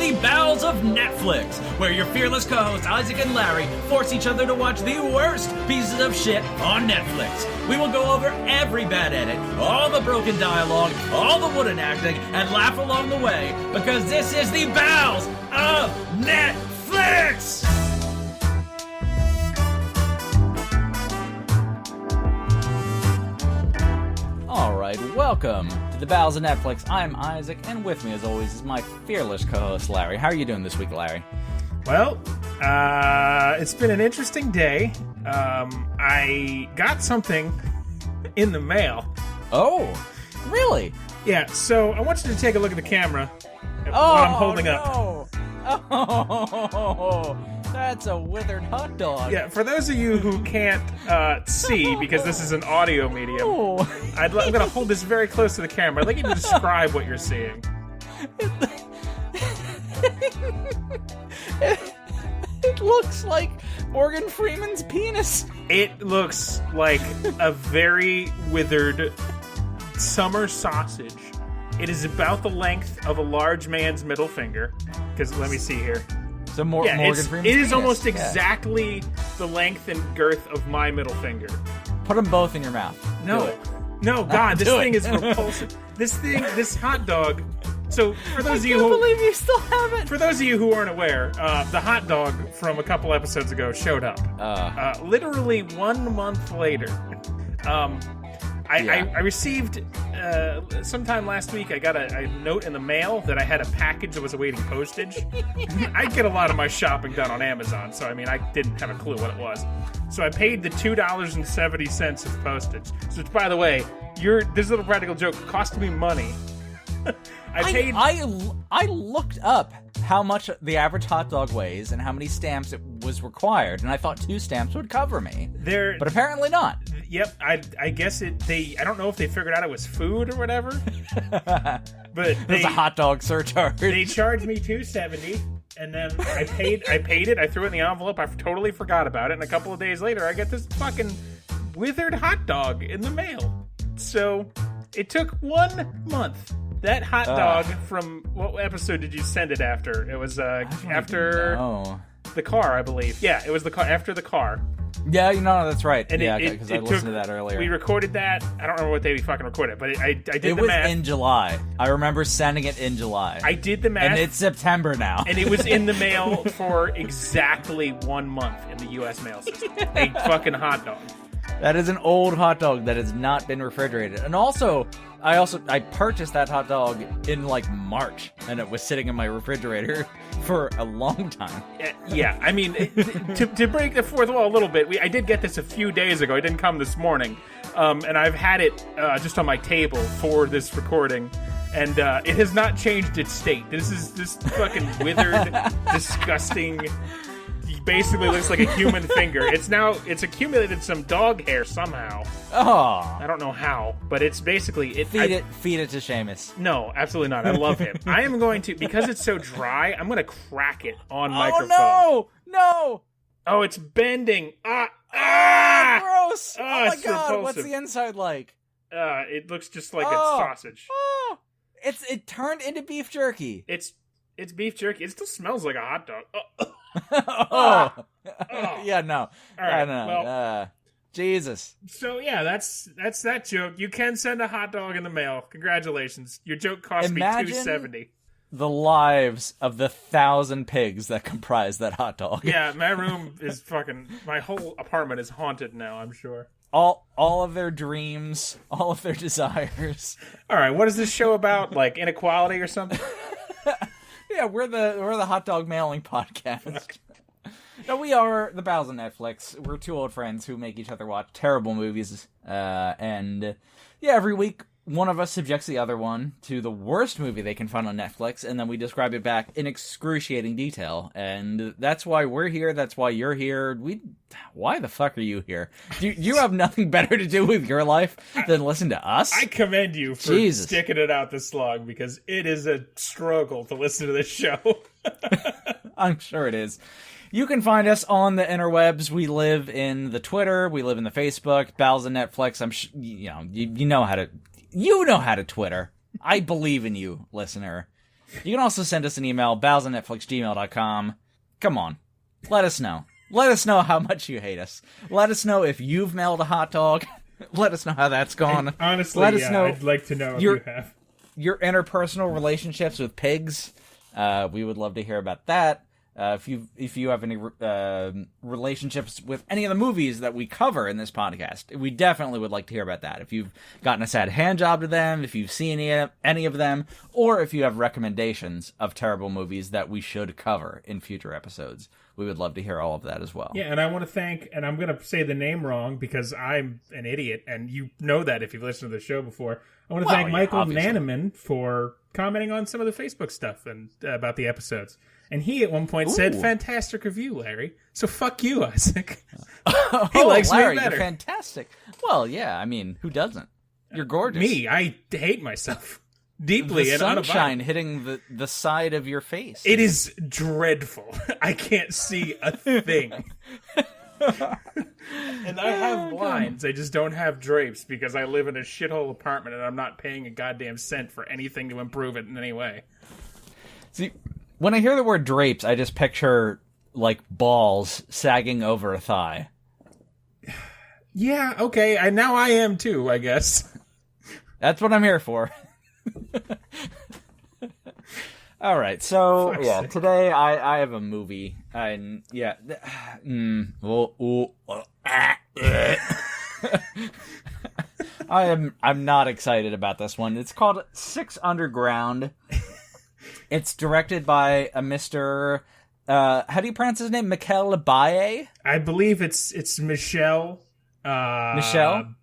the Bowels of Netflix, where your fearless co-hosts Isaac and Larry force each other to watch the worst pieces of shit on Netflix. We will go over every bad edit, all the broken dialogue, all the wooden acting, and laugh along the way, because this is the Bowels of Netflix! Alright, welcome to the Bowels of Netflix. I'm Isaac, and with me as always is my fearless co-host Larry. How are you doing this week, Larry? Well, it's been an interesting day. I got something in the mail. Oh, really? Yeah, so I want you to take a look at the camera while I'm holding up. Oh, that's a withered hot dog. Yeah, for those of you who can't see, because this is an audio medium, I'm going to hold this very close to the camera. I'd like you to describe what you're seeing. It looks like Morgan Freeman's penis. It looks like a very withered summer sausage. It is about the length of a large man's middle finger. Because let me see here. So Morgan Freeman's it is penis. almost exactly the length and girth of my middle finger. Put them both in your mouth. No, God, this thing is repulsive. This hot dog. So for those of you who believe you still have it. For those of you who aren't aware, the hot dog from a couple episodes ago showed up. Literally 1 month later. I received, sometime last week, I got a note in the mail that I had a package that was awaiting postage. I get a lot of my shopping done on Amazon, so I mean, I didn't have a clue what it was. So I paid the $2.70 of postage. So, by the way, this little practical joke cost me money. I looked up how much the average hot dog weighs and how many stamps it was required, and I thought 2 stamps would cover me. But apparently not. Yep, I guess I don't know if they figured out it was food or whatever. But there's a hot dog surcharge. They charged me $2.70, and then I paid it. I threw it in the envelope. I totally forgot about it, and a couple of days later, I get this fucking withered hot dog in the mail. So it took 1 month. That hot dog from what episode did you send it after? It was after the car, I believe. Yeah, it was the car after the car. Yeah, that's right. And because I listened to that earlier. We recorded that. I don't remember what day we fucking recorded it, but I did the math. It was in July. I remember sending it in July. I did the math. And it's September now. And it was in the mail for exactly 1 month in the U.S. mail system. A fucking hot dog. That is an old hot dog that has not been refrigerated. And also, I purchased that hot dog in March, and it was sitting in my refrigerator for a long time. Yeah, I mean, to break the fourth wall a little bit, I did get this a few days ago. It didn't come this morning, and I've had it just on my table for this recording, and it has not changed its state. This is this fucking withered, disgusting. Basically looks like a human finger. It's accumulated some dog hair somehow. Oh, I don't know how, but it's basically feed it to Seamus. No, absolutely not. I love him. I am going to, because it's so dry, I'm going to crack it on microphone. Oh no! Oh, it's bending. Gross! Oh my god! repulsive. What's the inside like? It looks just like a sausage. Oh, it turned into beef jerky. It's beef jerky. It still smells like a hot dog. Yeah, no. All right. Well, Jesus. So yeah, that's that joke. You can send a hot dog in the mail. Congratulations. Your joke cost me $2.70. The lives of the 1,000 pigs that comprise that hot dog. Yeah, my room is my whole apartment is haunted now, I'm sure. All of their dreams, all of their desires. All right, what is this show about? Like inequality or something? Yeah, we're the hot dog mailing podcast. No, we are the Bowels of Netflix. We're 2 old friends who make each other watch terrible movies. And every week one of us subjects the other one to the worst movie they can find on Netflix, and then we describe it back in excruciating detail. And that's why we're here. That's why you're here. Why the fuck are you here? You have nothing better to do with your life than listen to us? I commend you for sticking it out this long, because it is a struggle to listen to this show. I'm sure it is. You can find us on the interwebs. We live in the Twitter. We live in the Facebook. Bowels of Netflix. You know how to Twitter. I believe in you, listener. You can also send us an email, balsandnetflixgmail.com. Come on. Let us know. Let us know how much you hate us. Let us know if you've mailed a hot dog. Let us know how that's gone. And honestly, let us know I'd like to know if you have. Your interpersonal relationships with pigs. We would love to hear about that. If you have any relationships with any of the movies that we cover in this podcast, we definitely would like to hear about that. If you've gotten a sad hand job to them, if you've seen any of them, or if you have recommendations of terrible movies that we should cover in future episodes, we would love to hear all of that as well. Yeah, and I want to thank, and I'm going to say the name wrong because I'm an idiot, and you know that if you've listened to the show before. I want to thank Michael Nanaman for commenting on some of the Facebook stuff and about the episodes. And he at one point said, "Fantastic review, Larry." So fuck you, Isaac. He likes Larry, me better. You're fantastic. Well, yeah, I mean, who doesn't? You're gorgeous. Me, I hate myself deeply. The and sunshine hitting the side of your face. It is dreadful. I can't see a thing. And I have blinds. I just don't have drapes because I live in a shithole apartment and I'm not paying a goddamn cent for anything to improve it in any way. See, when I hear the word drapes, I just picture, like, balls sagging over a thigh. Yeah, okay. Now I am too, I guess. That's what I'm here for. All right, so, today I have a movie. I'm not excited about this one. It's called Six Underground. It's directed by a Mr. How do you pronounce his name? MacLeod? I believe it's Michelle. Michelle?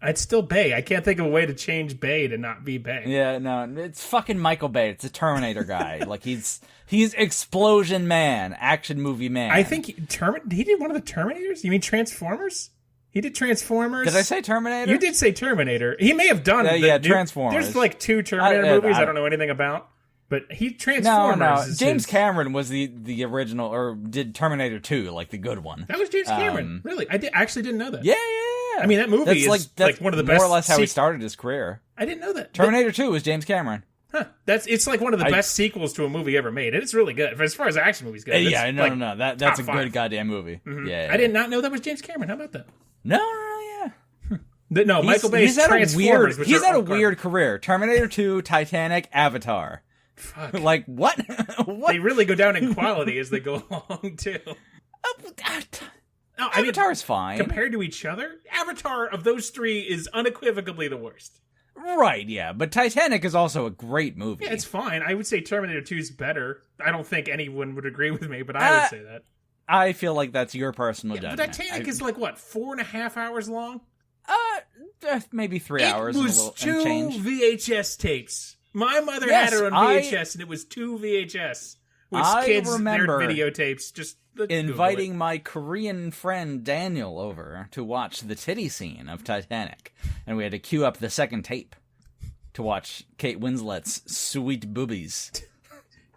It's still Bay. I can't think of a way to change Bay to not be Bay. Yeah, no, it's fucking Michael Bay. It's a Terminator guy. Like he's explosion man, action movie man. I think he did one of the Terminators. You mean Transformers? He did Transformers. Did I say Terminator? You did say Terminator. He may have done Transformers. There's like 2 Terminator movies I don't know anything about. But he Transformers. No. James Cameron was the original, or did Terminator 2, like the good one. That was James Cameron. Really? I actually didn't know that. Yeah. I mean, that movie is like one of the best. More or less how he started his career. I didn't know that. Terminator 2 was James Cameron. Huh. It's like one of the best sequels to a movie ever made. And it's really good. As far as action movies go. No. That's a good goddamn movie. Mm-hmm. Yeah. I did not know that was James Cameron. How about that? No. No, Michael Bay's Transformers. He's had a weird career. Terminator 2, Titanic, Avatar. Fuck. Like, what? They really go down in quality as they go along, too. No, Avatar's fine. Compared to each other, Avatar of those 3 is unequivocally the worst. Right, yeah. But Titanic is also a great movie. Yeah, it's fine. I would say Terminator 2 is better. I don't think anyone would agree with me, but I would say that. I feel like that's your personal judgment. But Titanic is like, what, 4.5 hours long? Maybe 3 hours. It was 2 VHS tapes. My mother had her on VHS, and it was 2 VHS. Which kids, their videotapes, just... inviting my Korean friend Daniel over to watch the titty scene of Titanic. And we had to queue up the second tape to watch Kate Winslet's sweet boobies.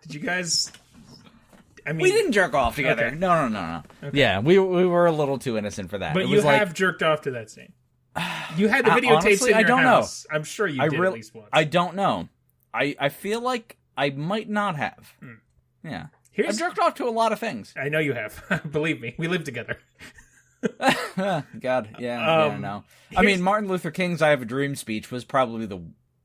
Did you guys... I mean, we didn't jerk off together. Okay. No. Okay. Yeah, we were a little too innocent for that. But you have jerked off to that scene. You had the videotapes in your house. Know. I'm sure you did at least once. I don't know. I feel like I might not have. Yeah. I've jerked off to a lot of things. I know you have. Believe me. We live together. God, yeah, no. I mean, Martin Luther King's I Have a Dream speech was probably the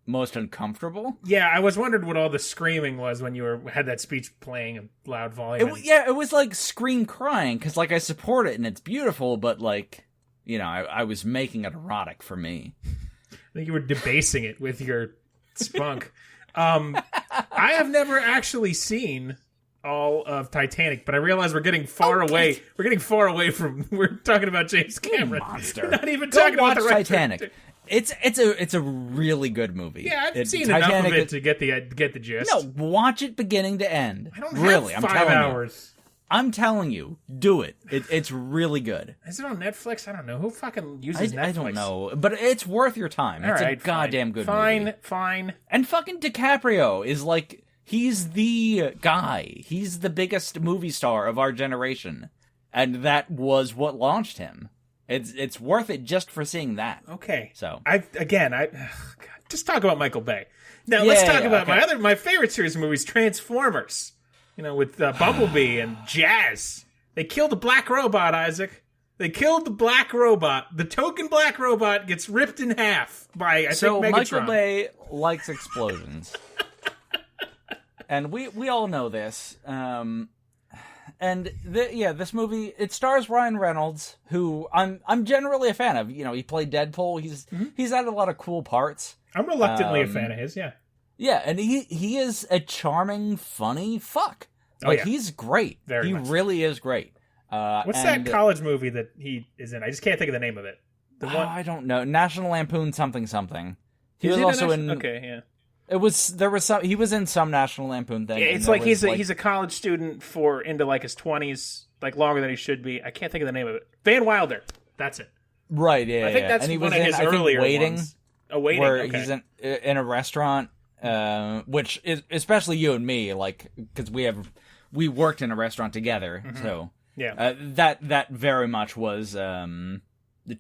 most uncomfortable. Yeah, I was wondering what all the screaming was when you had that speech playing in loud volume. It was like scream crying, because like I support it and it's beautiful, but like, you know, I was making it erotic for me. I think you were debasing it with your spunk. I have never actually seen all of Titanic, but I realize we're getting far away. We're getting far away from. We're talking about James Cameron. Monster. We're not even talking about the Titanic. It's a really good movie. Yeah, I've seen enough of it to get the gist. No, watch it beginning to end. I don't have 5 hours. I'm telling you, do it. It's really good. Is it on Netflix? I don't know. Who fucking uses Netflix? I don't know. But it's worth your time. It's a goddamn good movie. Fine. And fucking DiCaprio is like, he's the guy. He's the biggest movie star of our generation. And that was what launched him. It's worth it just for seeing that. Okay. So just talk about Michael Bay. Now let's talk about my favorite series of movies, Transformers. With Bumblebee and Jazz. They killed the black robot, Isaac. They killed the black robot. The token black robot gets ripped in half by, I think, Megatron. Michael Bay likes explosions. And we all know this. This movie, it stars Ryan Reynolds, who I'm generally a fan of. He played Deadpool. He's had a lot of cool parts. I'm reluctantly a fan of his, yeah. Yeah, and he is a charming, funny fuck. He's great. He really is great. What's that college movie that he is in? I just can't think of the name of it. I don't know. National Lampoon something. He was also in. Okay, yeah. He was in some National Lampoon thing. Yeah, it's like he's a college student into like his 20s, like longer than he should be. I can't think of the name of it. Van Wilder. That's it. Right. Yeah. I think that's and he one was of his earlier Waiting. ones. Waiting. Where okay. he's in a restaurant, which is especially you and me, like because we worked in a restaurant together, so yeah. That very much was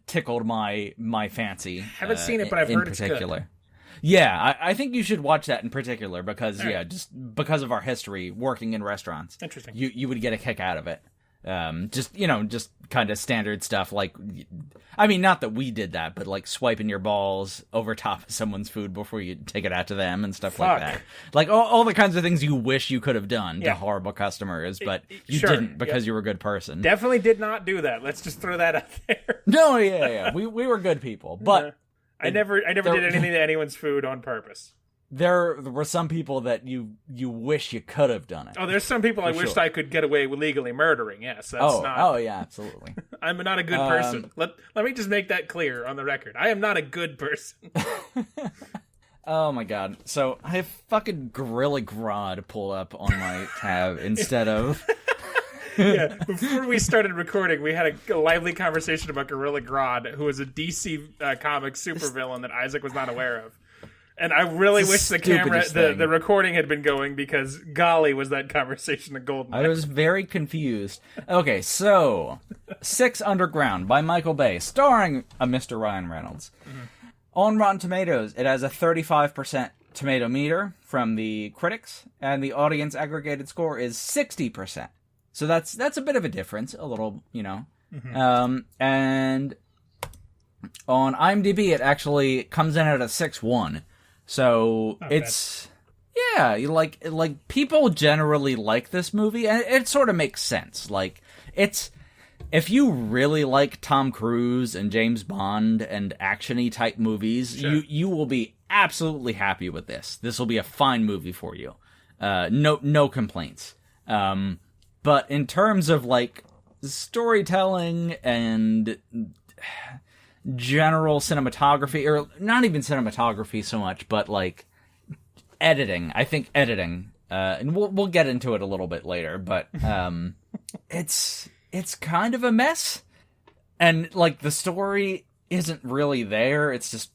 tickled my fancy. Haven't seen it, but I've heard particular. It's good. Yeah, I think you should watch that in particular because just because of our history working in restaurants. Interesting. You would get a kick out of it. Just kind of standard stuff like, I mean, not that we did that, but like swiping your balls over top of someone's food before you take it out to them and stuff like that. Like all the kinds of things you wish you could have done to horrible customers, but you didn't because you were a good person. Definitely did not do that. Let's just throw that out there. No, yeah. We were good people, but I never did anything to anyone's food on purpose. There were some people that you wish you could have done it. Oh, there's some people I wished I could get away with legally murdering. Yes, that's not. Oh, yeah, absolutely. I'm not a good person. Let me just make that clear on the record. I am not a good person. Oh my god! So I have fucking Gorilla Grodd pulled up on my tab instead of. Yeah, before we started recording, we had a lively conversation about Gorilla Grodd, who is a DC comic supervillain that Isaac was not aware of. And I really wish the recording had been going because, golly, was that conversation a golden. I was very confused. Okay, so 6 Underground by Michael Bay, starring a Mr. Ryan Reynolds. Mm-hmm. On Rotten Tomatoes, it has a 35% tomato meter from the critics, and the audience aggregated score is 60%. So that's a bit of a difference, a little, Mm-hmm. And on IMDb, it actually comes in at a 6.1. So it's like people generally like this movie, and it sort of makes sense. Like if you really like Tom Cruise and James Bond and action-y type movies, sure, you will be absolutely happy with this. This will be a fine movie for you. No complaints. But in terms of like storytelling and general cinematography, or not even cinematography so much, but like editing. I think editing, and we'll get into it a little bit later, but it's kind of a mess, and like the story isn't really there. It's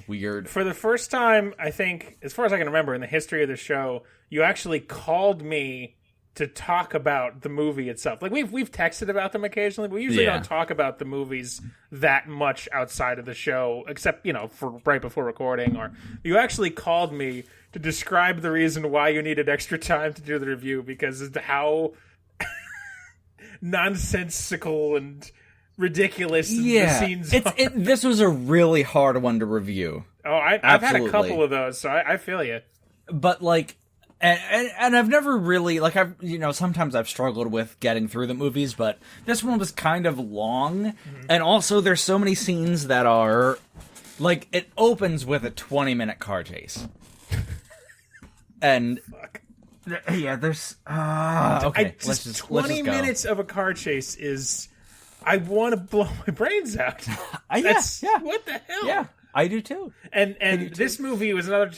weird. For the first time, I think, as far as I can remember, in the history of the show, you actually called me to talk about the movie itself. Like we've texted about them occasionally, but we usually don't talk about the movies that much outside of the show, except, for right before recording. Or you actually called me to describe the reason why you needed extra time to do the review, because of how nonsensical and ridiculous the scenes are. This was a really hard one to review. Oh, I've had a couple of those, so I feel you. But like, and I've never really, like, sometimes I've struggled with getting through the movies, but this one was kind of long, mm-hmm. and also there's so many scenes that are, like, it opens with a 20-minute car chase. And, there's, okay, let's just 20 minutes of a car chase is, I want to blow my brains out. What the hell? Yeah. I do too. And this movie was another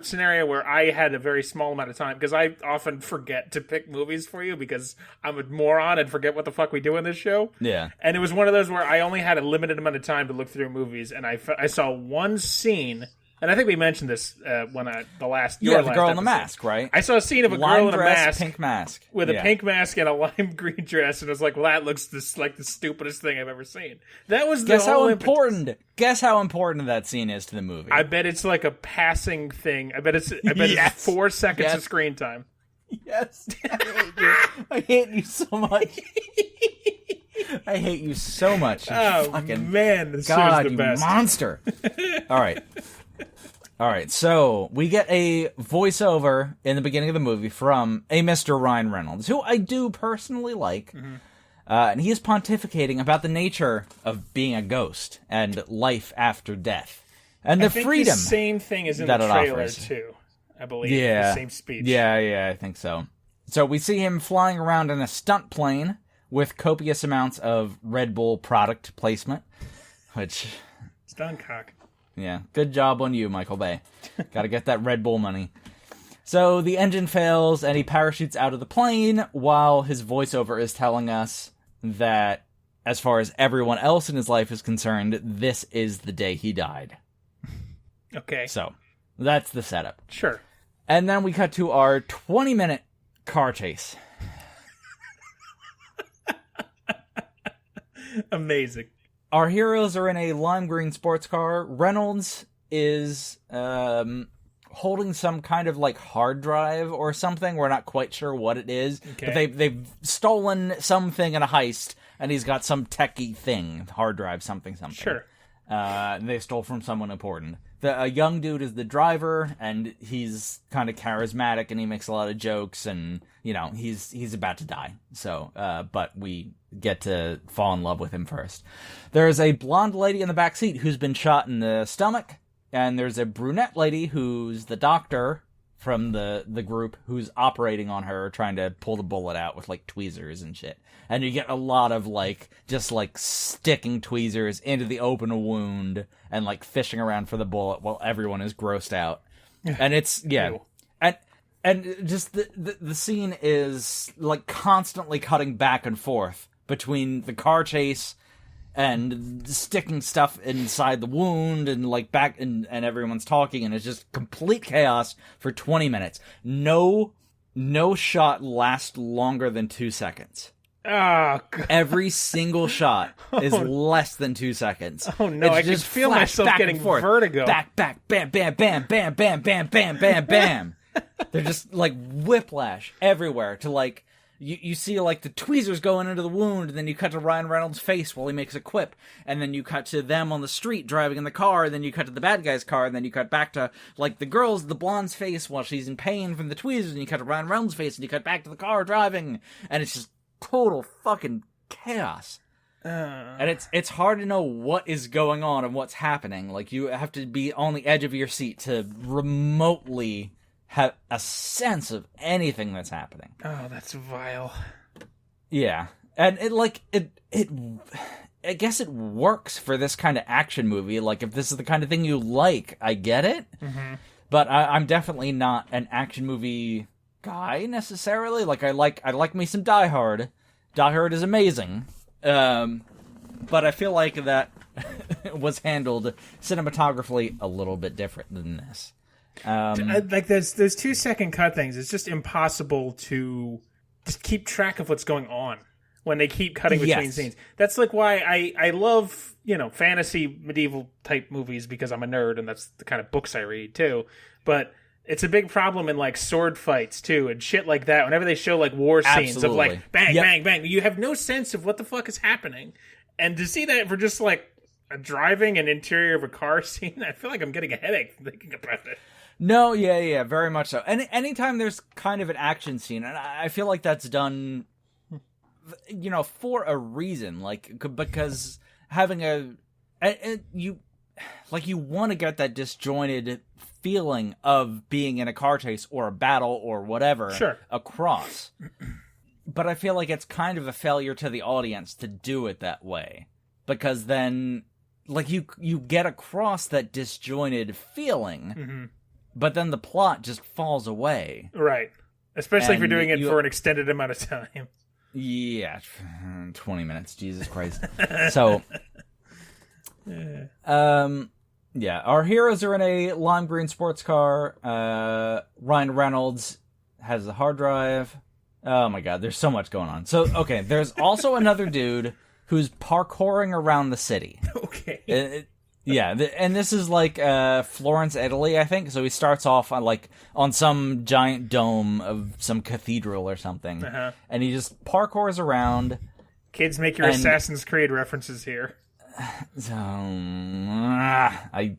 scenario where I had a very small amount of time, because I often forget to pick movies for you because I'm a moron and forget what the fuck we do in this show. Yeah. And it was one of those where I only had a limited amount of time to look through movies, and I saw one scene And I think we mentioned this when the last the girl in the episode. mask, right? I saw a scene of a lime girl in a dress, mask, pink mask, with a pink mask and a lime green dress, and I was like, "Well, that looks like the stupidest thing I've ever seen." That was Guess how important. Guess how important that scene is to the movie. I bet it's like a passing thing. I bet it's 4 seconds of screen time. Yes, I hate you so much. I hate you so much. You fucking man, this God, is the best. you monster! All right. So we get a voiceover in the beginning of the movie from a Mr. Ryan Reynolds, who I do personally like, and he is pontificating about the nature of being a ghost and life after death, and the freedom. The same thing is in the trailer too. I believe. Yeah. The same speech. Yeah, I think so. So we see him flying around in a stunt plane with copious amounts of Red Bull product placement, which... Stunt cock. Yeah, good job on you, Michael Bay. Gotta get that Red Bull money. So the engine fails, and he parachutes out of the plane, while his voiceover is telling us that, as far as everyone else in his life is concerned, this is the day he died. Okay. So, that's the setup. Sure. And then we cut to our 20-minute car chase. Amazing. Our heroes are in a lime green sports car. Reynolds is holding some kind of like hard drive or something. We're not quite sure what it is. Okay. But they've stolen something in a heist, and he's got some techie thing, hard drive, something. Sure. They stole from someone important. A young dude is the driver, and he's kind of charismatic, and he makes a lot of jokes, and, you know, he's about to die. So, but we get to fall in love with him first. There's a blonde lady in the back seat who's been shot in the stomach, and there's a brunette lady who's the doctor from the group who's operating on her, trying to pull the bullet out with, like, tweezers and shit. And you get a lot of, like, just, like, sticking tweezers into the open wound and, like, fishing around for the bullet while everyone is grossed out. And it's, yeah. And just the scene is, like, constantly cutting back and forth between the car chase and sticking stuff inside the wound and, like, back, and everyone's talking, and it's just complete chaos for 20 minutes. No shot lasts longer than 2 seconds. Oh, God. Every single shot is less than 2 seconds. Oh, no, I can feel myself getting vertigo. Back, bam, bam, bam, bam, bam, bam, bam, bam, bam. They're just, like, whiplash everywhere to, like, you see, like, the tweezers going into the wound, and then you cut to Ryan Reynolds' face while he makes a quip, and then you cut to them on the street driving in the car, and then you cut to the bad guy's car, and then you cut back to, like, the blonde's face while she's in pain from the tweezers, and you cut to Ryan Reynolds' face, and you cut back to the car driving, and it's just total fucking chaos. And it's hard to know what is going on and what's happening. Like, you have to be on the edge of your seat to remotely have a sense of anything that's happening. Oh, that's vile. Yeah. And I guess it works for this kind of action movie. Like, if this is the kind of thing you like, I get it. Mm-hmm. But I'm definitely not an action movie guy necessarily. Like, I like me some Die Hard. Die Hard is amazing. But I feel like that was handled cinematographically a little bit different than this. Like those 2 second cut things, it's just impossible to just keep track of what's going on when they keep cutting between scenes. That's like why I love, you know, fantasy medieval type movies, because I'm a nerd and that's the kind of books I read too. But it's a big problem in, like, sword fights too and shit like that. Whenever they show, like, war scenes of, like, bang, bang, bang, you have no sense of what the fuck is happening. And to see that for just, like, a driving and interior of a car scene, I feel like I'm getting a headache thinking about it. No, yeah, very much so. And anytime there's kind of an action scene, and I feel like that's done, you know, for a reason, like, because having you want to get that disjointed feeling of being in a car chase or a battle or whatever across. But I feel like it's kind of a failure to the audience to do it that way, because then, like, you get across that disjointed feeling. Mm-hmm. But then the plot just falls away. Right. Especially if you're doing it for an extended amount of time. Yeah. 20 minutes. Jesus Christ. So, Yeah, our heroes are in a lime green sports car. Ryan Reynolds has the hard drive. Oh my god, there's so much going on. So, okay, there's also another dude who's parkouring around the city. Okay. And this is like Florence, Italy, I think. So he starts off on some giant dome of some cathedral or something. And he just parkours around. Kids, make your Assassin's Creed references here. So, I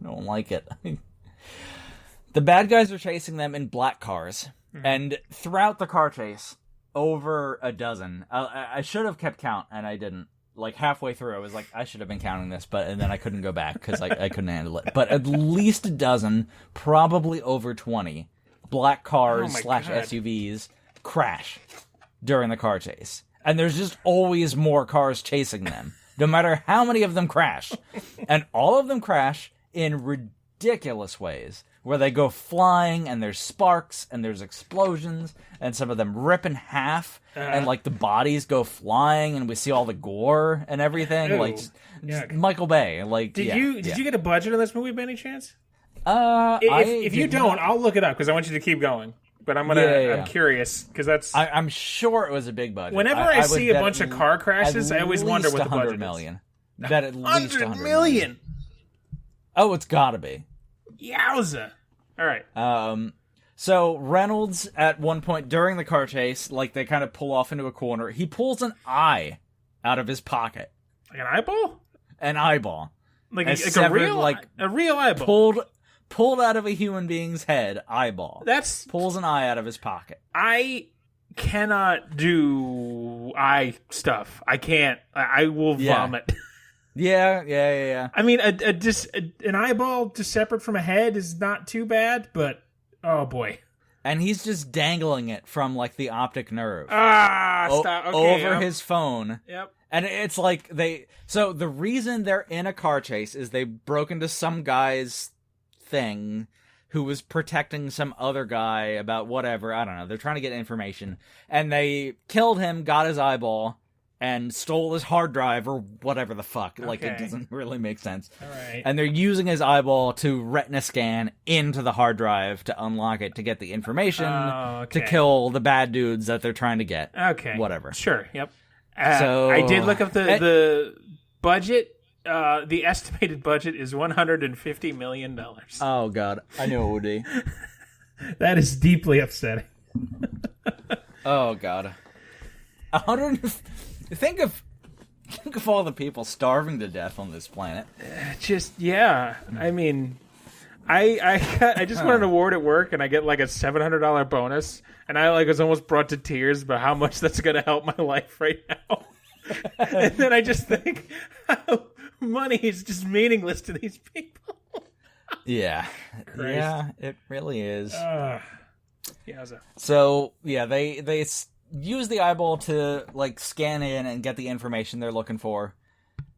don't like it. The bad guys are chasing them in black cars. And throughout the car chase, over a dozen. I should have kept count, and I didn't. Like, halfway through, I was like, I should have been counting this, and then I couldn't go back, because I couldn't handle it. But at least a dozen, probably over 20, black cars / SUVs crash during the car chase. And there's just always more cars chasing them, no matter how many of them crash. And all of them crash in ridiculous ways, where they go flying, and there's sparks, and there's explosions, and some of them rip in half, and, like, the bodies go flying, and we see all the gore and everything. Ew. Like, just Michael Bay. Like, Did you get a budget on this movie by any chance? If you don't, I'll look it up, because I want you to keep going. But I'm curious, because that's... I'm sure it was a big budget. Whenever I see a bunch of car crashes, I always wonder what the budget million. is. Bet at least 100 million! Oh, it's gotta be. Yowza! All right. So Reynolds, at one point during the car chase, like, they kind of pull off into a corner. He pulls an eye out of his pocket. Like an eyeball? An eyeball. Like a real eyeball. Pulled out of a human being's head, eyeball. Pulls an eye out of his pocket. I cannot do eye stuff. I can't. I will vomit. Yeah. I mean, an eyeball just separate from a head is not too bad, but oh boy. And he's just dangling it from, like, the optic nerve. Stop. Okay, over his phone. Yep. And it's like so the reason they're in a car chase is they broke into some guy's thing who was protecting some other guy about whatever. I don't know. They're trying to get information. And they killed him, got his eyeball, and stole his hard drive or whatever the fuck. Okay. Like, it doesn't really make sense. All right. And they're using his eyeball to retina scan into the hard drive to unlock it to get the information to kill the bad dudes that they're trying to get. Okay. Whatever. Sure. Yep. So I did look up the budget. The estimated budget is $150 million. Oh, God. I knew it would be. That is deeply upsetting. Oh, God. Think of all the people starving to death on this planet. I mean, I just won an award at work, and I get like a $700 bonus, and I was almost brought to tears about how much that's going to help my life right now. And then I just think how money is just meaningless to these people. Yeah. Yeah, it really is. So, they use the eyeball to, like, scan in and get the information they're looking for.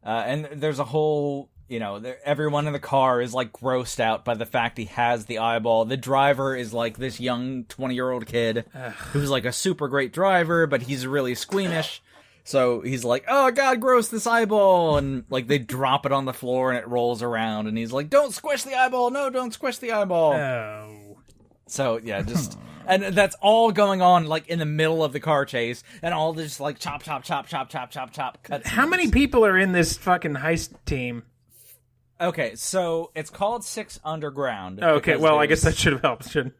And there's a whole, everyone in the car is, like, grossed out by the fact he has the eyeball. The driver is, like, this young 20-year-old kid who's, like, a super great driver, but he's really squeamish. So he's like, oh, God, gross, this eyeball. And, like, they drop it on the floor and it rolls around. And he's like, don't squish the eyeball. No, don't squish the eyeball. Oh. So, yeah, just... And that's all going on, like, in the middle of the car chase. And all this, like, chop, chop, chop, chop, chop, chop, chop. How many people are in this fucking heist team? Okay, so it's called 6 Underground. Okay, well, I guess that should have helped, shouldn't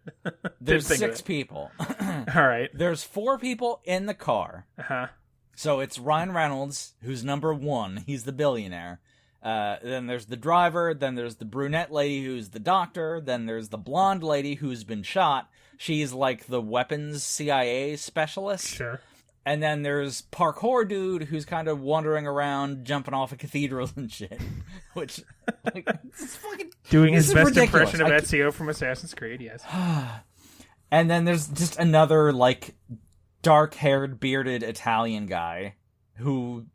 There's 6 people. All right. There's 4 people in the car. Uh-huh. So it's Ryan Reynolds, who's number 1. He's the billionaire. Then there's the driver. Then there's the brunette lady, who's the doctor. Then there's the blonde lady, who's been shot. She's like the weapons CIA specialist. Sure. And then there's parkour dude, who's kind of wandering around, jumping off of cathedrals and shit. Which, like, it's fucking... Doing his best ridiculous. Impression of Ezio from Assassin's Creed, yes. And then there's just another, like... dark-haired, bearded Italian guy who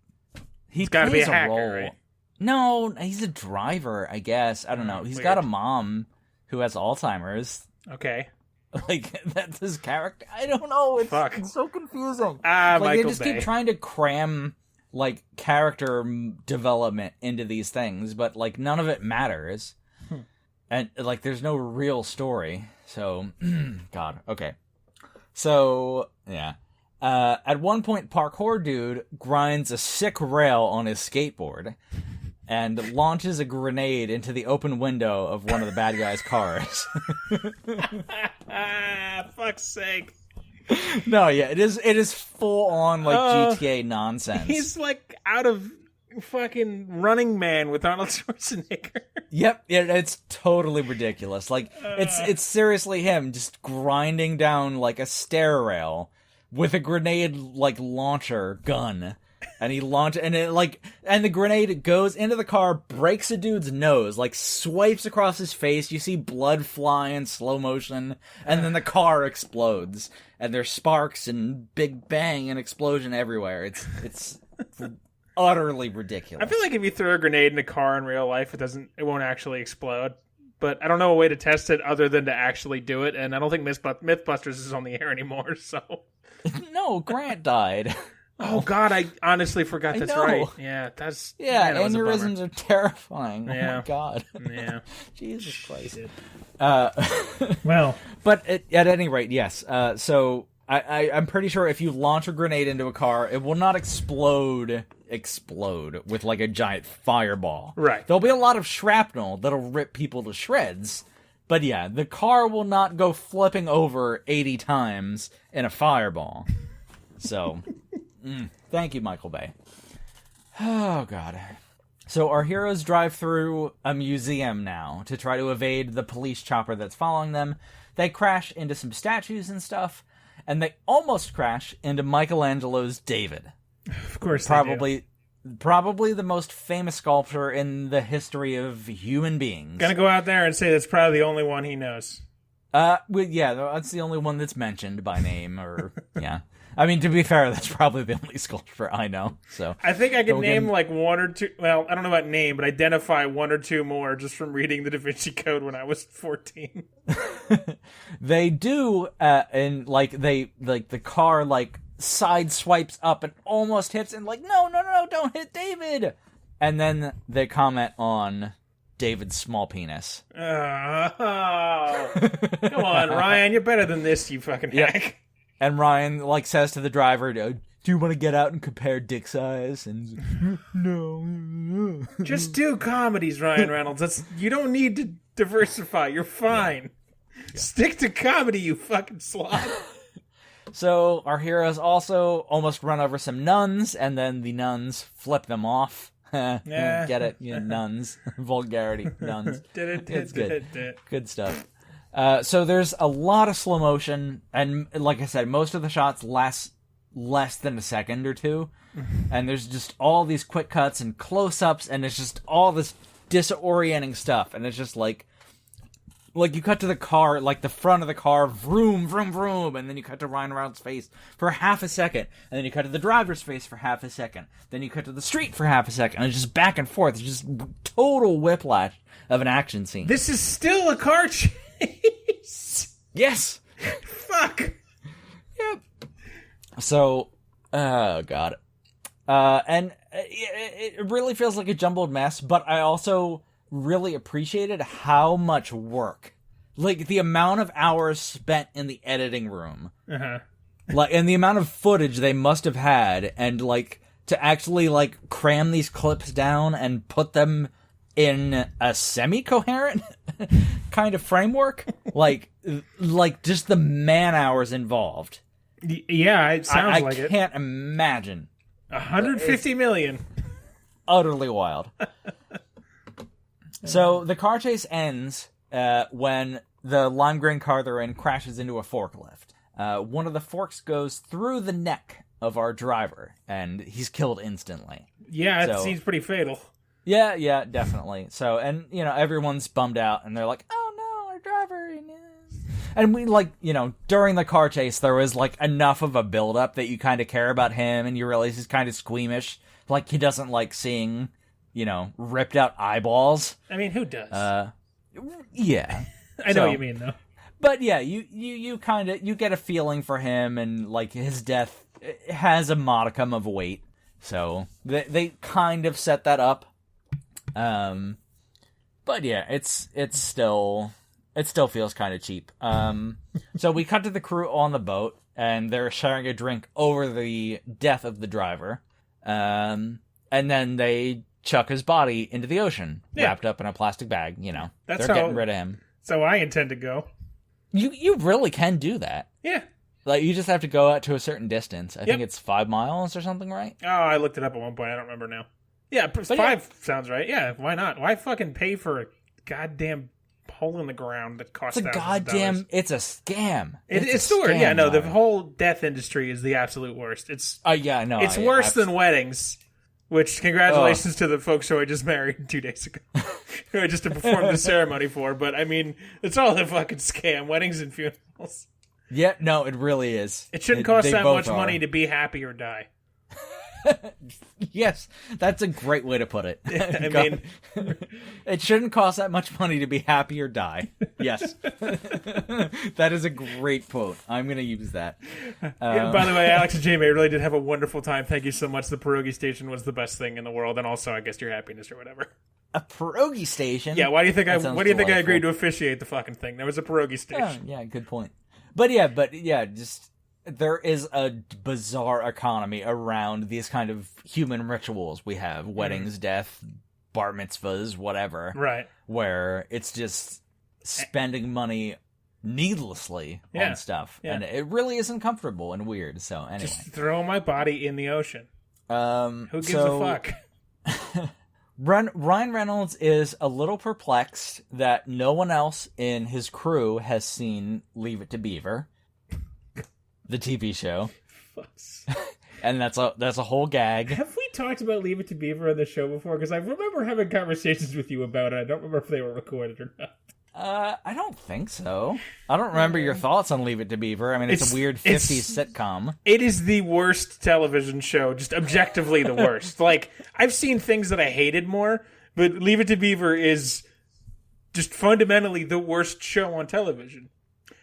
he's got to be a hacker, role. Right? No, he's a driver, I guess. I don't know. He's got a mom who has Alzheimer's. Okay. Like, that's his character. I don't know. It's so confusing. Like, they just keep trying to cram like character development into these things, but like none of it matters. And like there's no real story. So God, okay. So yeah. At one point, Parkour Dude grinds a sick rail on his skateboard and launches a grenade into the open window of one of the bad guys' cars. Fuck's sake. No, yeah, it is full on like GTA nonsense. He's like out of fucking Running Man with Arnold Schwarzenegger. Yep, it's totally ridiculous. Like it's seriously him just grinding down like a stair rail with a grenade like launcher gun. And he and the grenade goes into the car, breaks a dude's nose, like swipes across his face. You see blood fly in slow motion, and then the car explodes, and there's sparks and big bang and explosion everywhere. It's utterly ridiculous. I feel like if you throw a grenade in a car in real life, it won't actually explode. But I don't know a way to test it other than to actually do it, and I don't think Mythbusters is on the air anymore. So no, Grant died. Oh God, I honestly forgot that's right. Yeah, that's aneurysms are terrifying. Yeah. Oh my God. Yeah. Jesus Christ. Well, but at any rate, yes. So I'm pretty sure if you launch a grenade into a car, it will not explode with like a giant fireball. Right. There'll be a lot of shrapnel that'll rip people to shreds. But yeah, the car will not go flipping over 80 times in a fireball. So. Thank you, Michael Bay. Oh, God. So our heroes drive through a museum now to try to evade the police chopper that's following them. They crash into some statues and stuff, and they almost crash into Michelangelo's David. Of course Probably the most famous sculptor in the history of human beings. Gonna go out there and say that's probably the only one he knows. Well, yeah, that's the only one that's mentioned by name, or, yeah. I mean, to be fair, that's probably the only sculpture I know. So I think I can name like one or two. Well, I don't know about name, but identify one or two more just from reading the Da Vinci Code when I was 14. They do, and like the car like side swipes up and almost hits, and like no, don't hit David. And then they comment on David's small penis. Oh, come on, Ryan, you're better than this, you fucking hack. Yeah. And Ryan, like, says to the driver, do you want to get out and compare dick size? And no. Just do comedies, Ryan Reynolds. You don't need to diversify. You're fine. Yeah. Stick to comedy, you fucking sloth. So our heroes also almost run over some nuns, and then the nuns flip them off. Get it? Nuns. Vulgarity. Nuns. It's good. Good stuff. So there's a lot of slow motion, and like I said, most of the shots last less than a second or two, and there's just all these quick cuts and close-ups, and it's just all this disorienting stuff, and it's just like you cut to the car, like the front of the car, vroom, vroom, vroom, and then you cut to Ryan Reynolds' face for half a second, and then you cut to the driver's face for half a second, then you cut to the street for half a second, and it's just back and forth. It's just total whiplash of an action scene. This is still a car chase. Yes. Fuck. Yep. So, oh god. And it really feels like a jumbled mess, but I also really appreciated how much work, like the amount of hours spent in the editing room, like, and the amount of footage they must have had, and like to actually like cram these clips down and put them in a semi-coherent kind of framework, like just the man hours involved. Yeah, it sounds like it. I can't imagine. 150 million. Utterly wild. So the car chase ends when the lime green car they're in crashes into a forklift. One of the forks goes through the neck of our driver, and he's killed instantly. Yeah, it seems pretty fatal. Yeah, definitely. So, and, you know, everyone's bummed out, and they're like, oh no, our driver. And we, like, you know, during the car chase, there was, like, enough of a build-up that you kind of care about him, and you realize he's kind of squeamish. Like, he doesn't like seeing, you know, ripped out eyeballs. I mean, who does? Yeah. I know what you mean, though. But, yeah, you kind of, you get a feeling for him, and, like, his death has a modicum of weight. So they kind of set that up. But yeah, it still feels kind of cheap. So we cut to the crew on the boat, and they're sharing a drink over the death of the driver. And then they chuck his body into the ocean, wrapped up in a plastic bag. They're getting rid of him. So I intend to go. You really can do that. Yeah. Like, you just have to go out to a certain distance. I think it's 5 miles or something, right? Oh, I looked it up at one point. I don't remember now. Yeah, 5 sounds right. Yeah, why not? Why fucking pay for a goddamn hole in the ground that costs $1,000? It's a scam. It's the worst. Yeah, no, the whole death industry is the absolute worst. It's It's worse than weddings. Which, congratulations to the folks who I just married 2 days ago. Who I just performed the ceremony for. But, I mean, it's all a fucking scam. Weddings and funerals. Yeah, no, it really is. It shouldn't cost that much money to be happy or die. Yes, that's a great way to put it. I mean, it shouldn't cost that much money to be happy or die. Yes. That is a great quote. I'm going to use that. By the way, Alex and Jamie, I really did have a wonderful time. Thank you so much. The pierogi station was the best thing in the world, and also, I guess, your happiness or whatever. A pierogi station? Yeah, why do you think I agreed to officiate the fucking thing? There was a pierogi station. Yeah, good point. But just there is a bizarre economy around these kind of human rituals we have. Weddings, death, bar mitzvahs, whatever. Right. Where it's just spending money needlessly on stuff. Yeah. And it really isn't comfortable and weird. So anyway. Just throw my body in the ocean. Who gives a fuck? Ryan Reynolds is a little perplexed that no one else in his crew has seen Leave It to Beaver, the TV show. And that's a whole gag. Have we talked about Leave It to Beaver on the show before? Because I remember having conversations with you about it. I don't remember if they were recorded or not. I don't think so. I don't remember your thoughts on Leave It to Beaver. I mean, it's a weird 50s sitcom. It is the worst television show, just objectively the worst. Like, I've seen things that I hated more, but Leave It to Beaver is just fundamentally the worst show on television.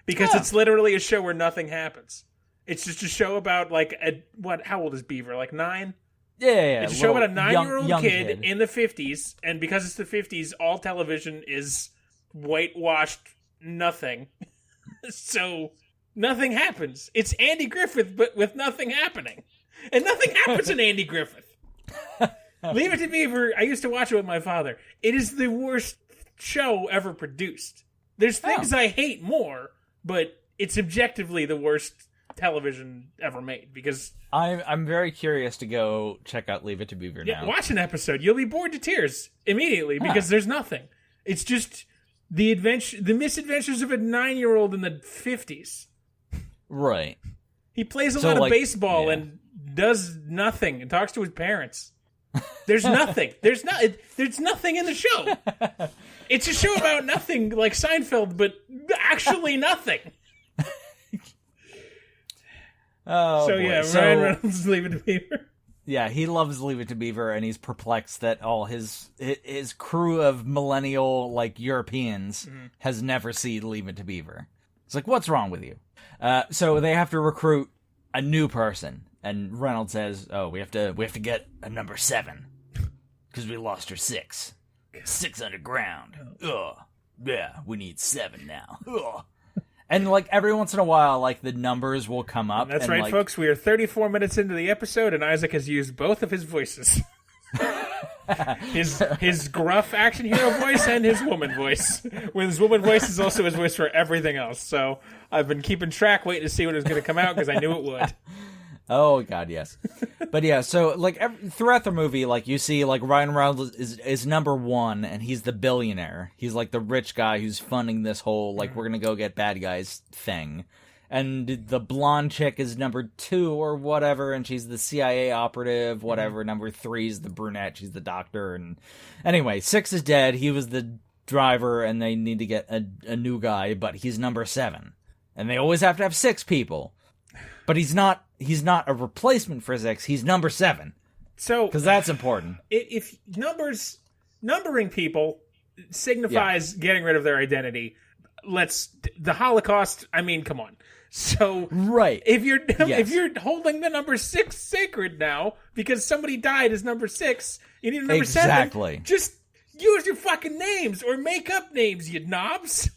Because it's literally a show where nothing happens. It's just a show about, like, how old is Beaver? Like 9? Yeah. It's a show about a 9-year-old kid in the 50s, and because it's the 50s, all television is whitewashed nothing. So nothing happens. It's Andy Griffith, but with nothing happening. And nothing happens in Andy Griffith. Leave It to Beaver, I used to watch it with my father. It is the worst show ever produced. There's things I hate more, but it's objectively the worst television ever made, because I'm very curious to go check out Leave It to Beaver now. Watch an episode. You'll be bored to tears immediately, because there's nothing. It's just the misadventures of a 9-year-old in the 50s. Right. He plays a lot of baseball and does nothing and talks to his parents. There's nothing. There's nothing in the show. It's a show about nothing, like Seinfeld, but actually nothing. Ryan Reynolds, Leave It to Beaver. Yeah, he loves Leave It to Beaver, and he's perplexed that all his crew of millennial, like, Europeans has never seen Leave It to Beaver. It's like, what's wrong with you? So they have to recruit a new person, and Reynolds says, "Oh, we have to get a number 7 because we lost her 6 underground. Ugh, yeah, we need 7 now. Ugh." And, like, every once in a while, like, the numbers will come up. That's right, folks. We are 34 minutes into the episode, and Isaac has used both of his voices. his gruff action hero voice and his woman voice. With his woman voice is also his voice for everything else. So I've been keeping track, waiting to see what was going to come out, because I knew it would. Oh, God, yes. But yeah, so, like, throughout the movie, like, you see, like, Ryan Reynolds is number 1, and he's the billionaire. He's, like, the rich guy who's funding this whole, like, we're gonna go get bad guys thing. And the blonde chick is number 2 or whatever, and she's the CIA operative, whatever. Number 3 is the brunette, she's the doctor. And anyway, 6 is dead. He was the driver, and they need to get a new guy, but he's number 7. And they always have to have 6 people. But he's not a replacement for 6. He's number 7. So, because that's important. If numbering people signifies getting rid of their identity, the Holocaust. I mean, come on. So right, if you're holding the number 6 sacred now because somebody died as number 6, you need a number 7. Just use your fucking names or make up names, you knobs.